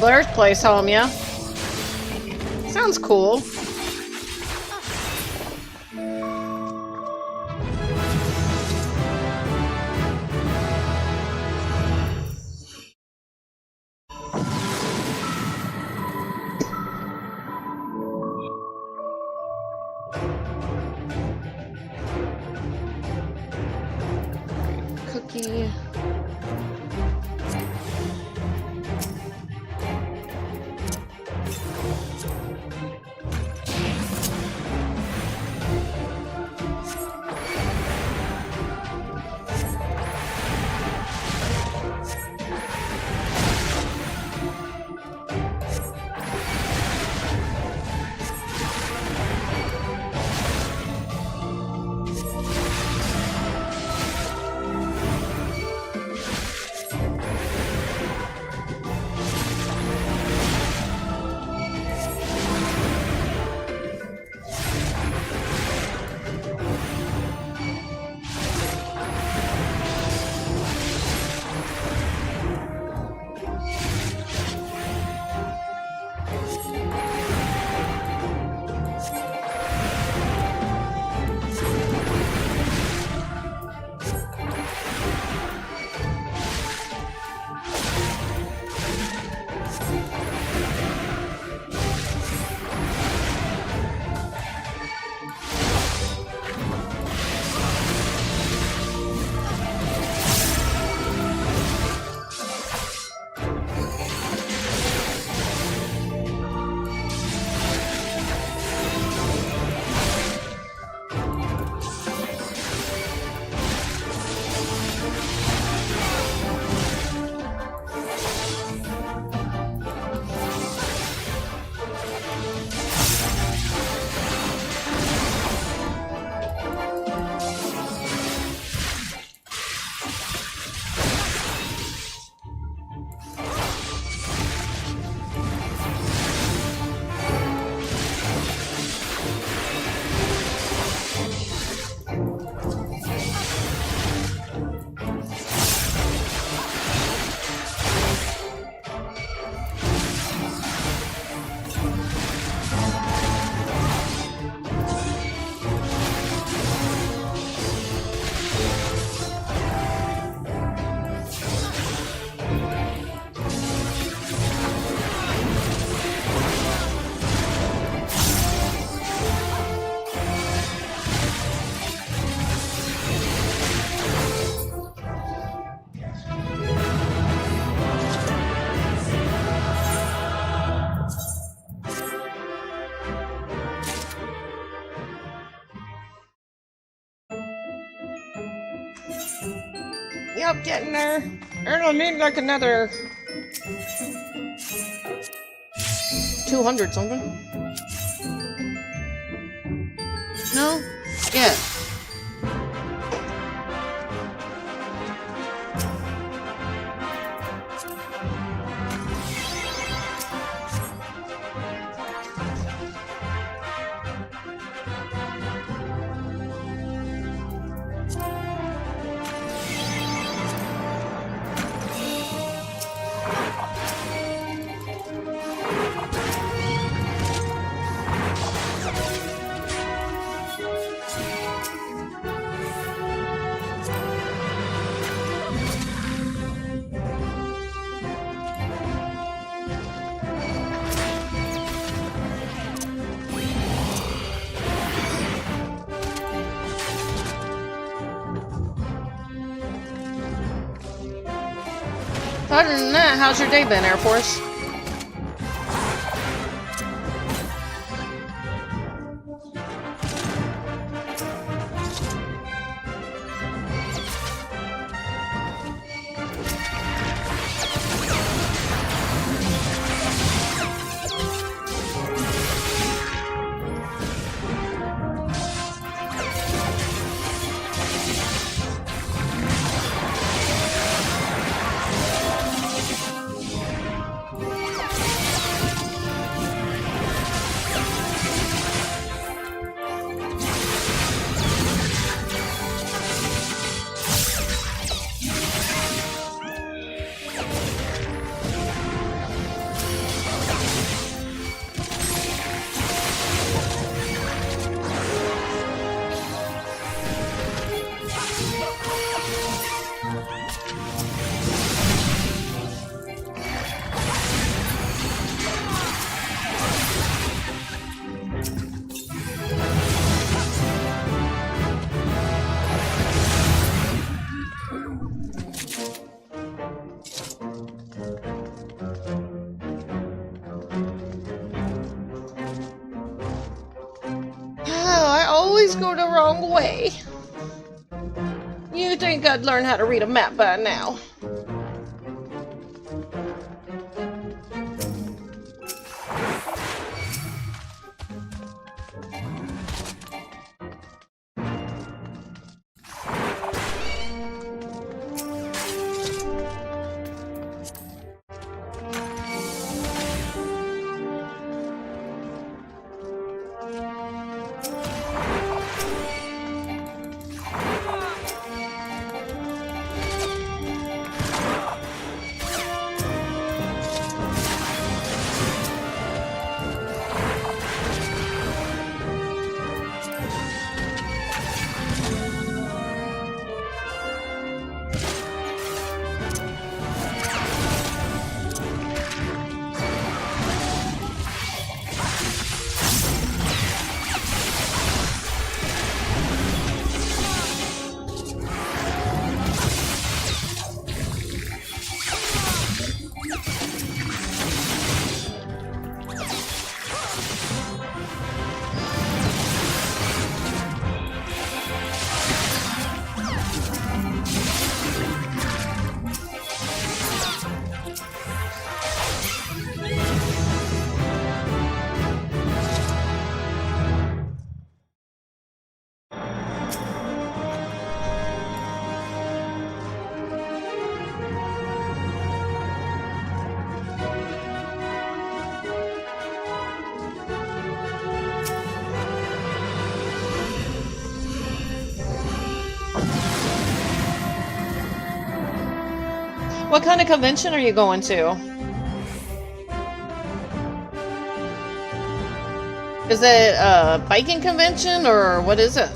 Blair's place home, yeah? Sounds cool. Key. Yep, getting there. It'll need like another 200 something. No? Yeah. Other than that, how's your day been, Air Force? wrong way. You think I'd learn how to read a map by now? What kind of convention are you going to? Is it a biking convention or what is it?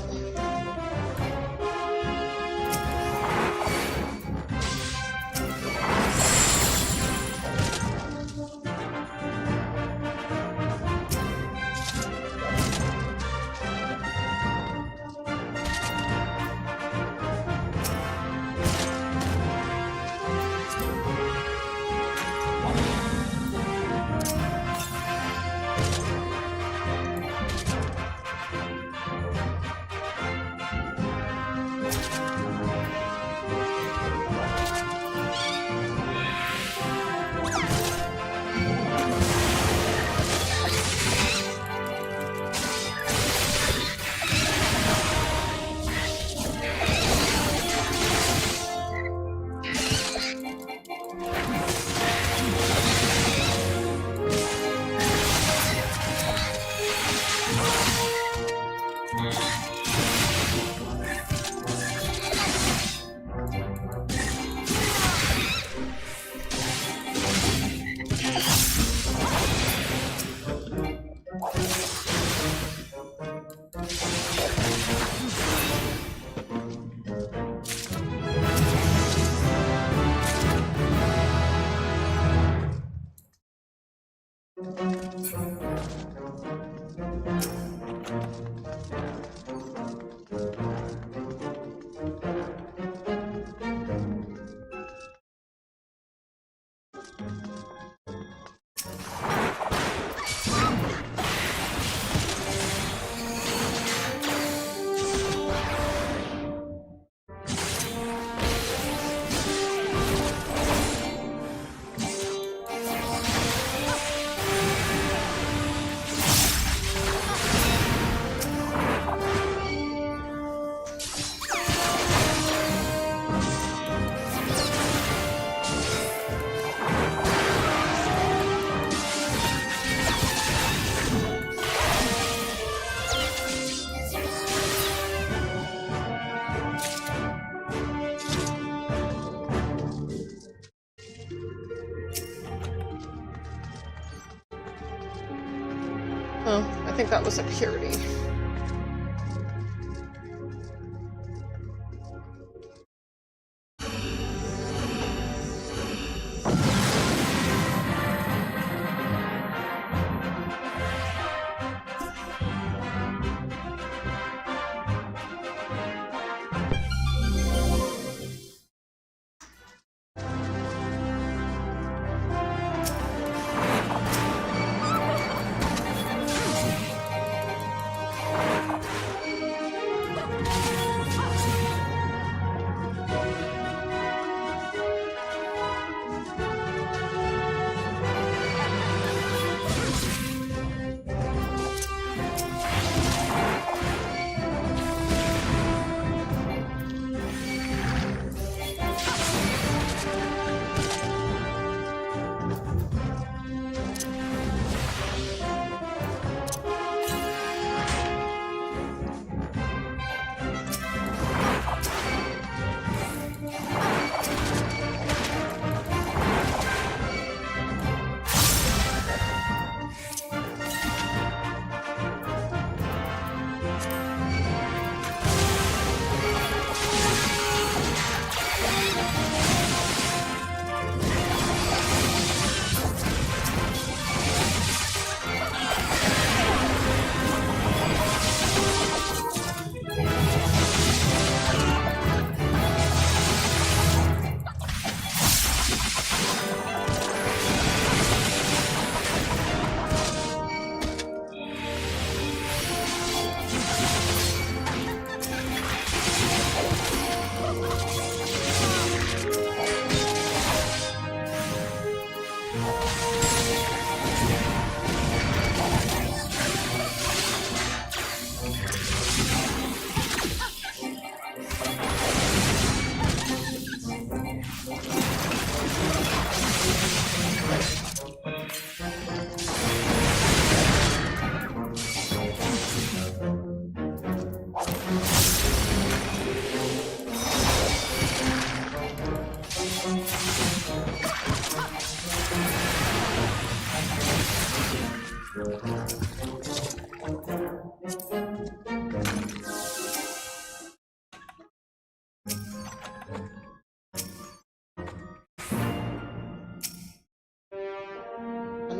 Oh, I think that was security.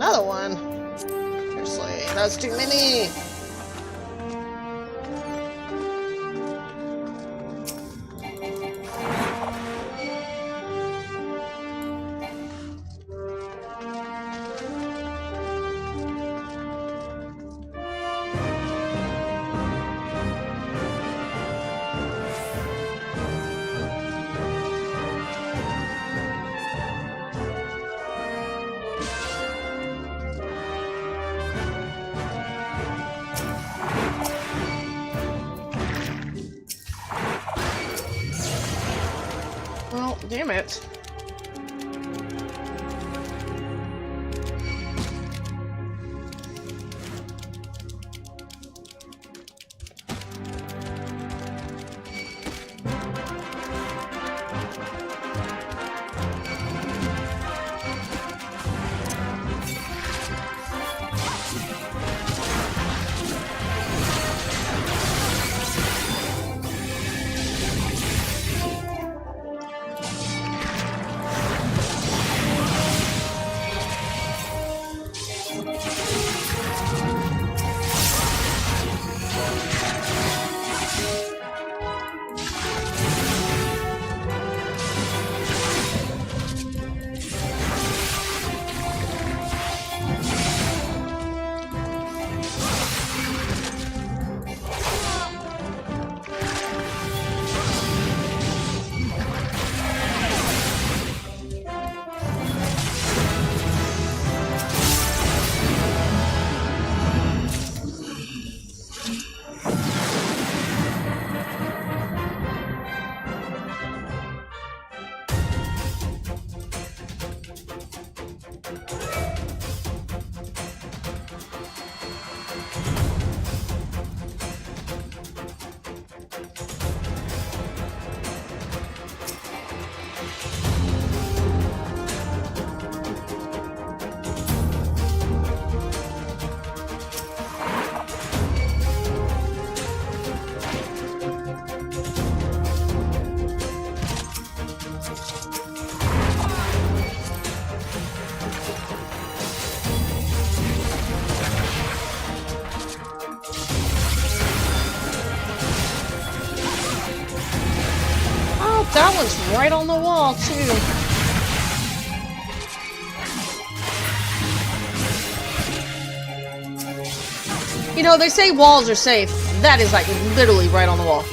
Another one? Seriously, that's too many! Well, damn it. That one's right on the wall, too. You know, they say walls are safe. That is, like, literally right on the wall.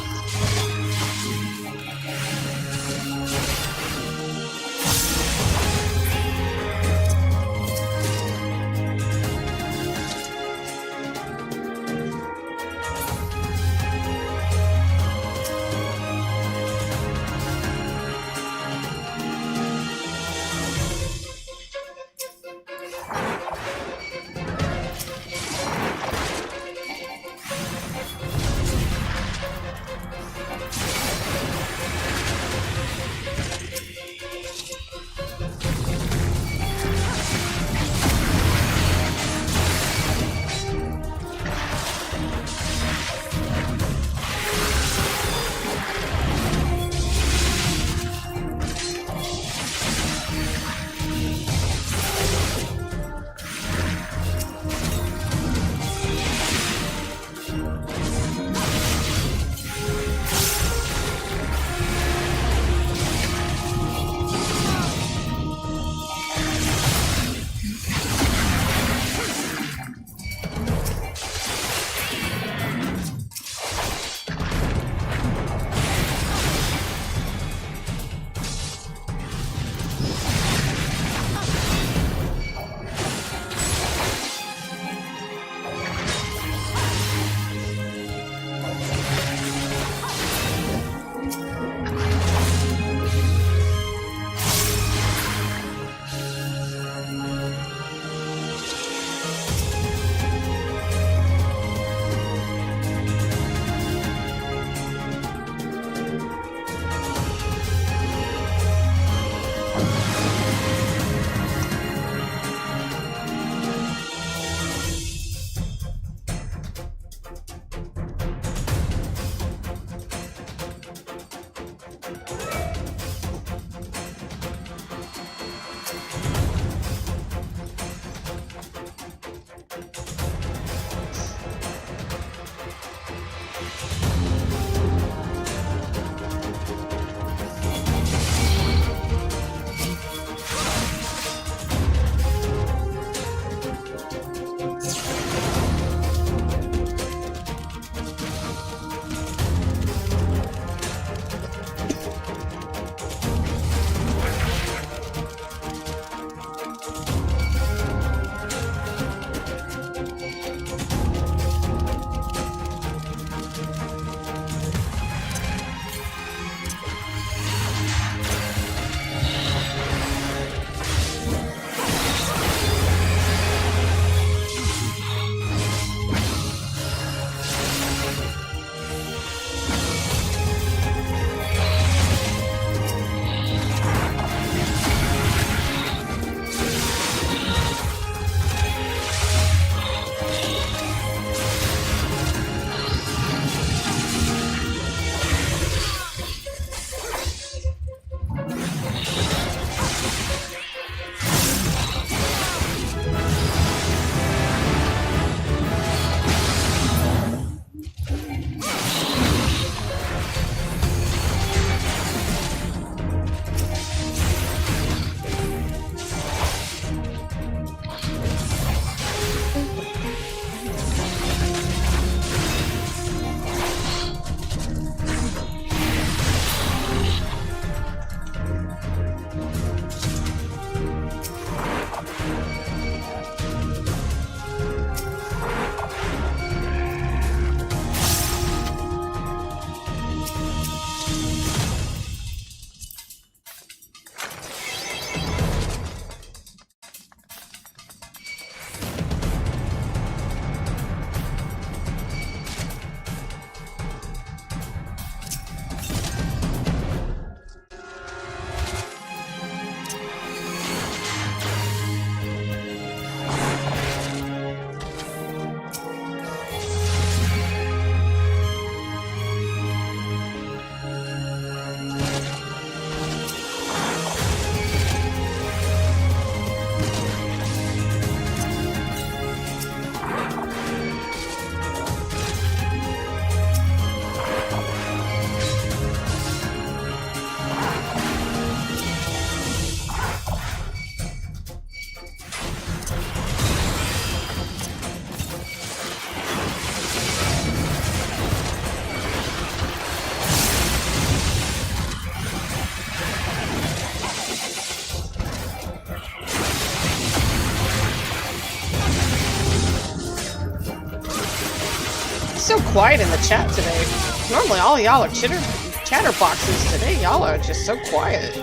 quiet in the chat today. Normally all y'all are chatterboxes. Today y'all are just so quiet.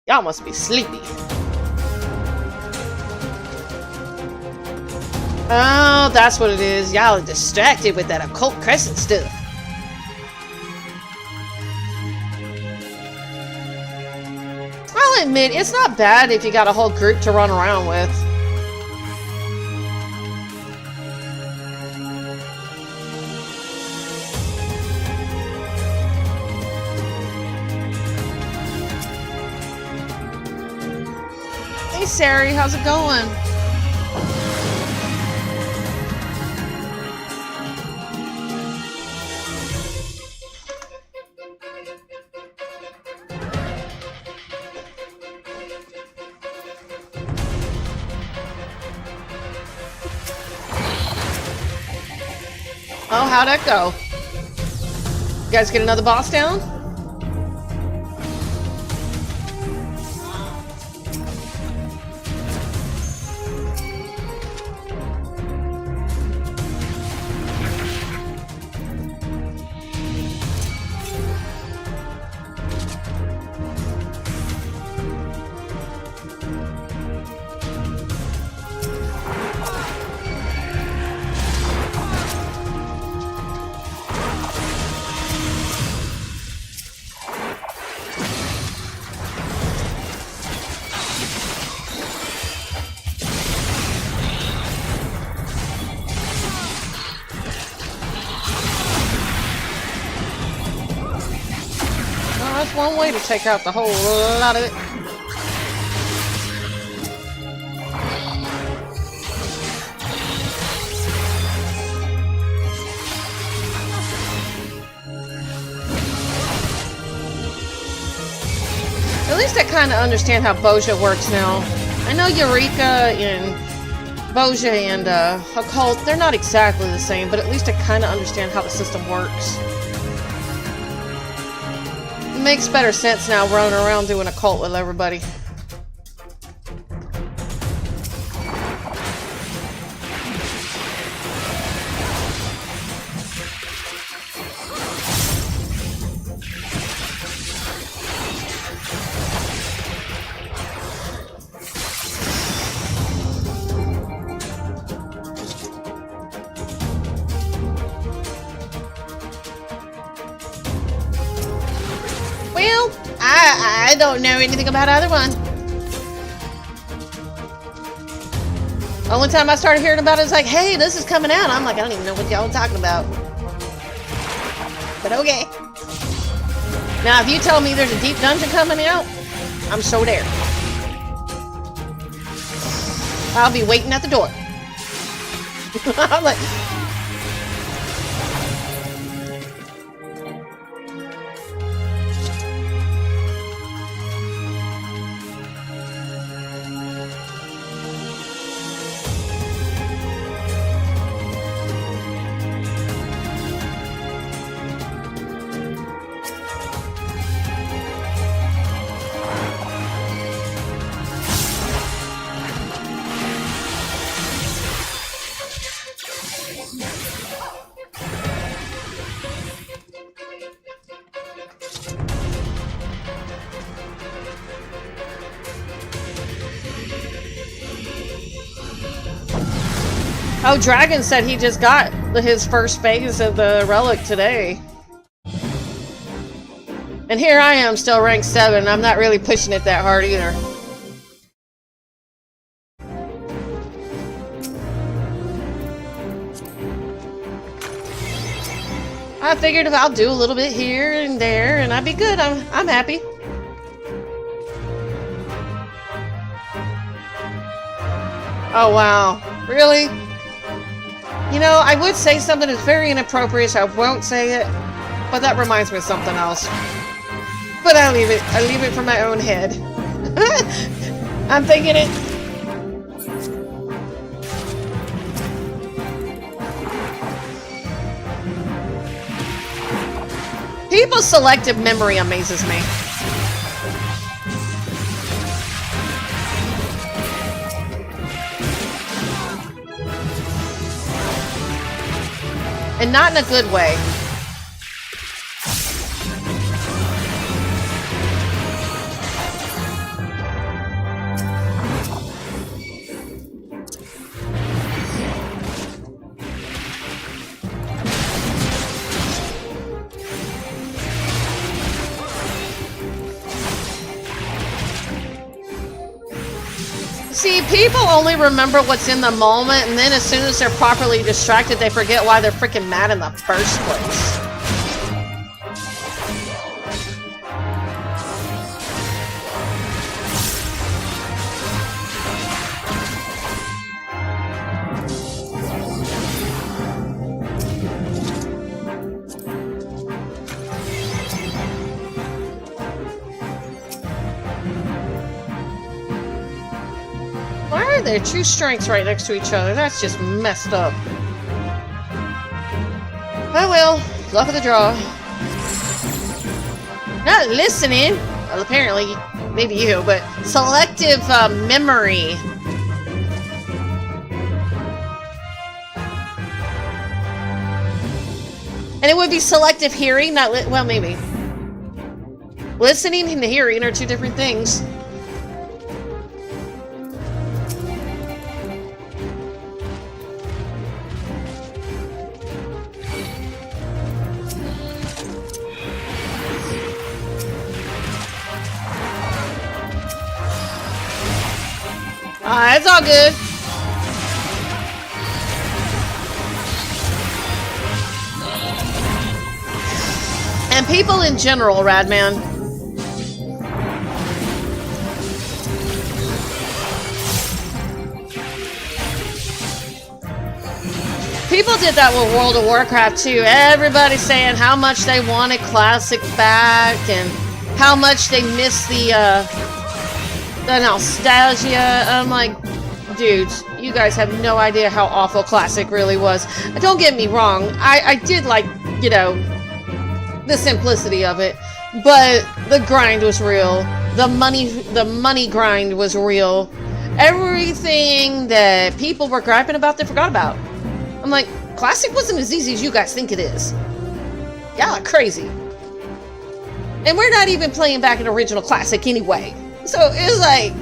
Y'all must be sleepy. Oh, that's what it is. Y'all are distracted with that occult crescent stuff. I'll admit, it's not bad if you got a whole group to run around with. Hey, Sari, how's it going? Oh, how'd that go? You guys get another boss down? That's one way to take out the whole lot of it. At least I kind of understand how Boja works now. I know Eureka and Boja and Occult, they're not exactly the same, but at least I kind of understand how the system works. Makes better sense now running around doing a cult with everybody. Well, I don't know anything about either one. Only time I started hearing about it is like, hey, this is coming out. I'm like, I don't even know what y'all are talking about. But okay. Now, if you tell me there's a deep dungeon coming out, I'm so there. I'll be waiting at the door. I'm like... Oh, Dragon said he just got his first phase of the relic today. And here I am, still rank 7. I'm not really pushing it that hard either. I figured if I'll do a little bit here and there, and I'd be good. I'm happy. Oh, wow. Really? You know, I would say something that's very inappropriate, so I won't say it. But that reminds me of something else. But I leave it. I leave it for my own head. I'm thinking it. People's selective memory amazes me. And not in a good way. See, people only remember what's in the moment, and then as soon as they're properly distracted, they forget why they're freaking mad in the first place. Why are there two strengths right next to each other? That's just messed up. Oh well, luck of the draw. Not listening. Well, apparently, maybe you, but selective memory. And it would be selective hearing, not well, maybe. Listening and hearing are two different things. It's all good. And people in general, Radman. People did that with World of Warcraft too. Everybody saying how much they wanted Classic back and how much they missed the nostalgia. I'm like, dudes, you guys have no idea how awful Classic really was. Don't get me wrong, I did like, you know, the simplicity of it, but the grind was real. The money grind was real. Everything that people were griping about, they forgot about. I'm like, Classic wasn't as easy as you guys think it is. Y'all are crazy. And we're not even playing back an original Classic anyway. So it's like,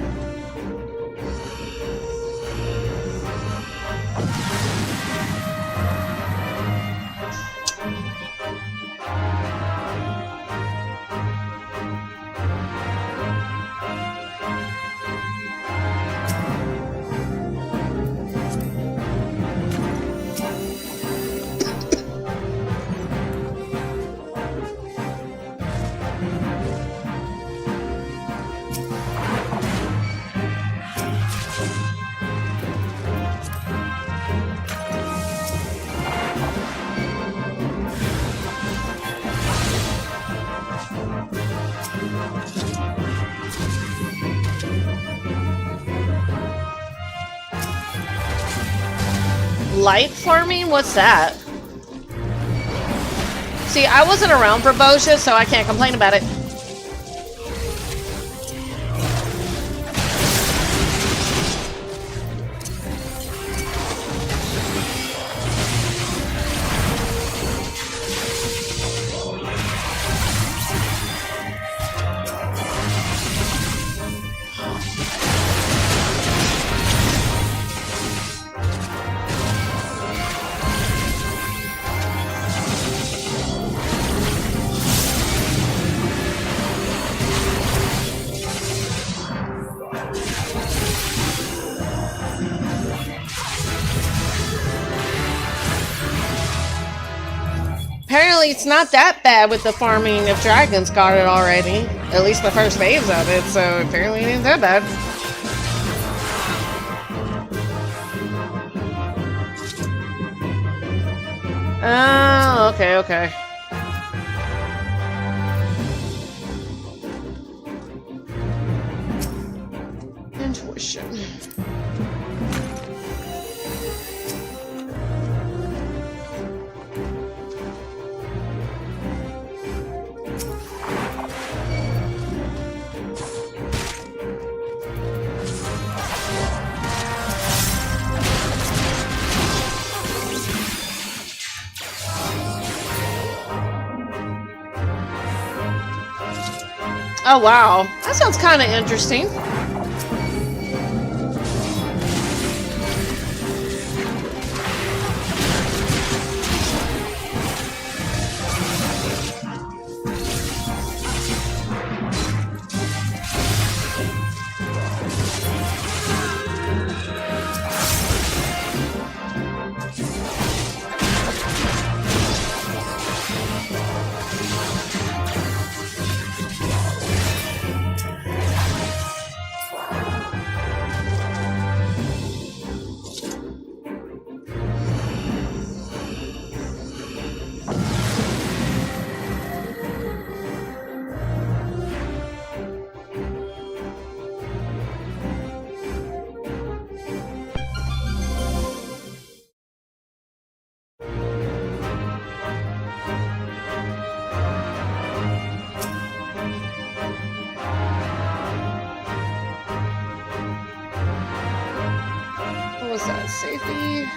light farming? What's that? See, I wasn't around for Bosha, so I can't complain about it. Apparently it's not that bad with the farming of dragons. Got it already. At least the first waves of it, so apparently it ain't that bad. Oh, okay, okay. Intuition. Oh wow, that sounds kind of interesting. What was that? Safety?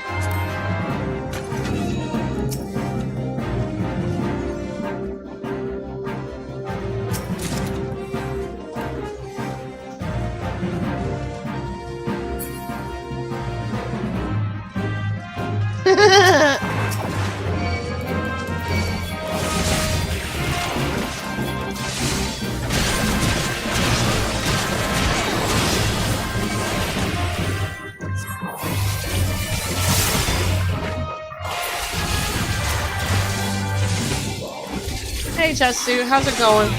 Hey, Jetsu, how's it going?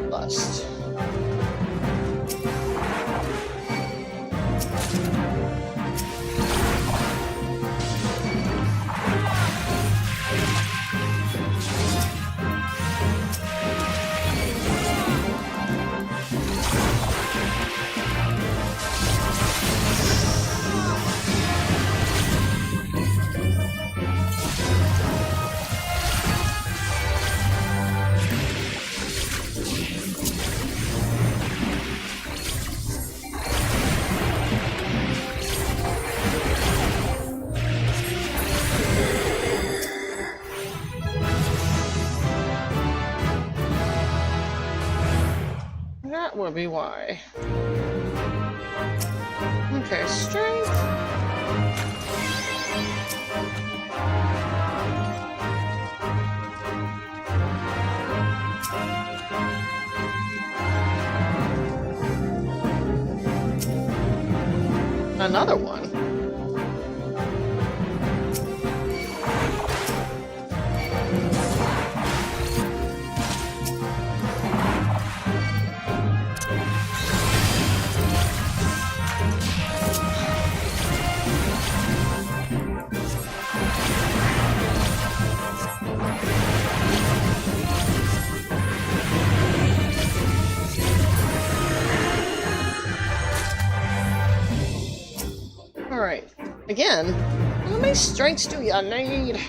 Bust. That would be why. Okay, strength. Another one. Alright, again, how many strengths do you need?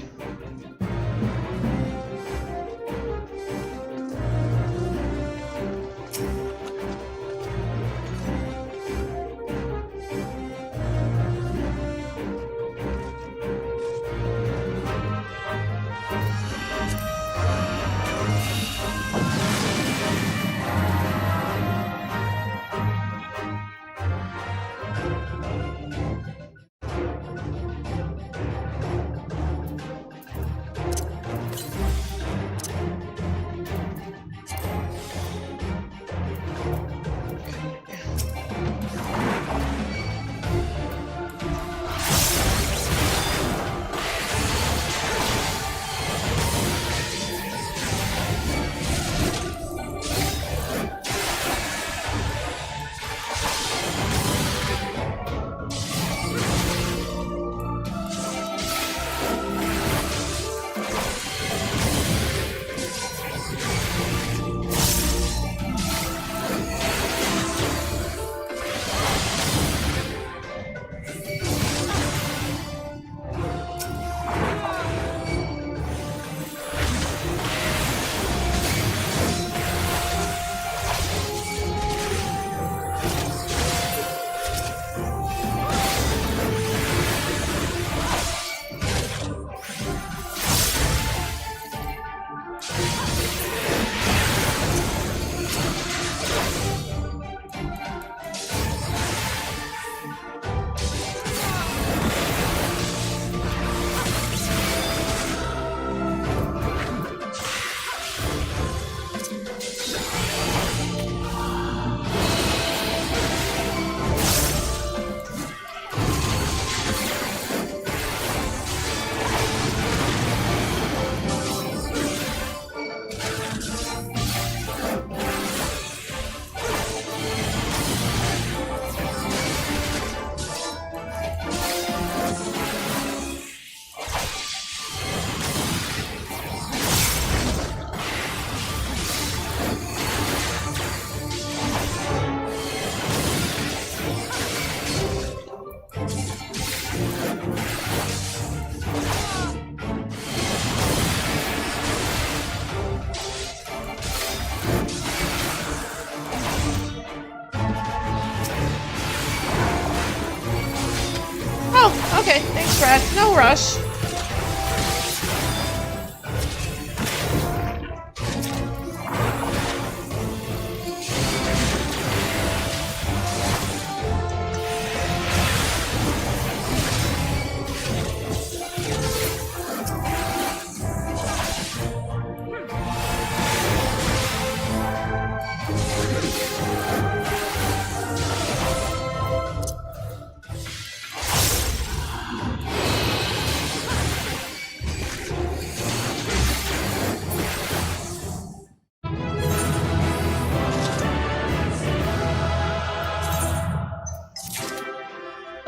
rush, Rat. No rush.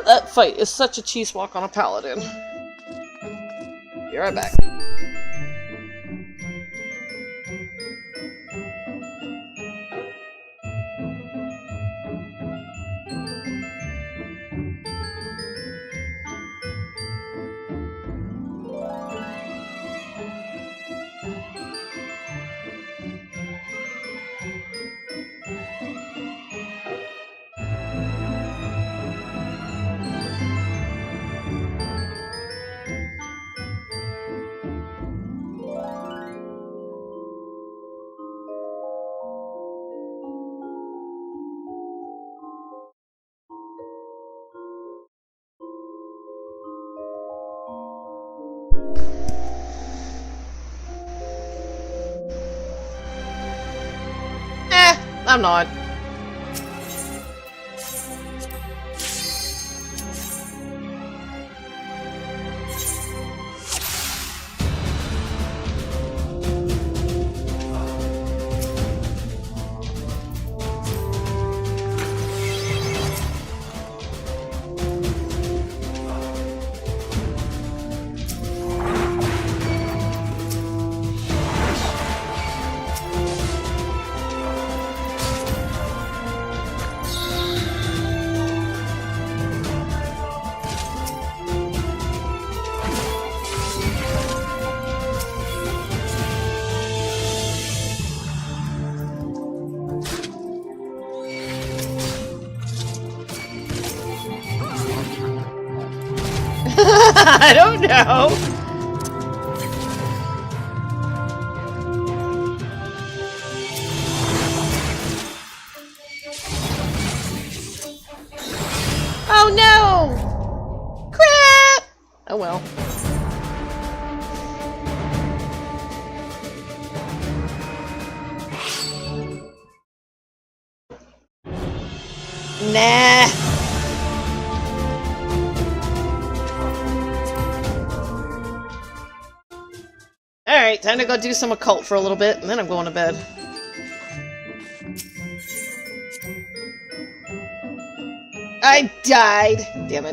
That fight is such a cheese walk on a paladin. Be right back. I'm not. I don't know. Oh no! Crap! Oh well. Nah. Alright, time to go do some occult for a little bit, and then I'm going to bed. I died! Damn it.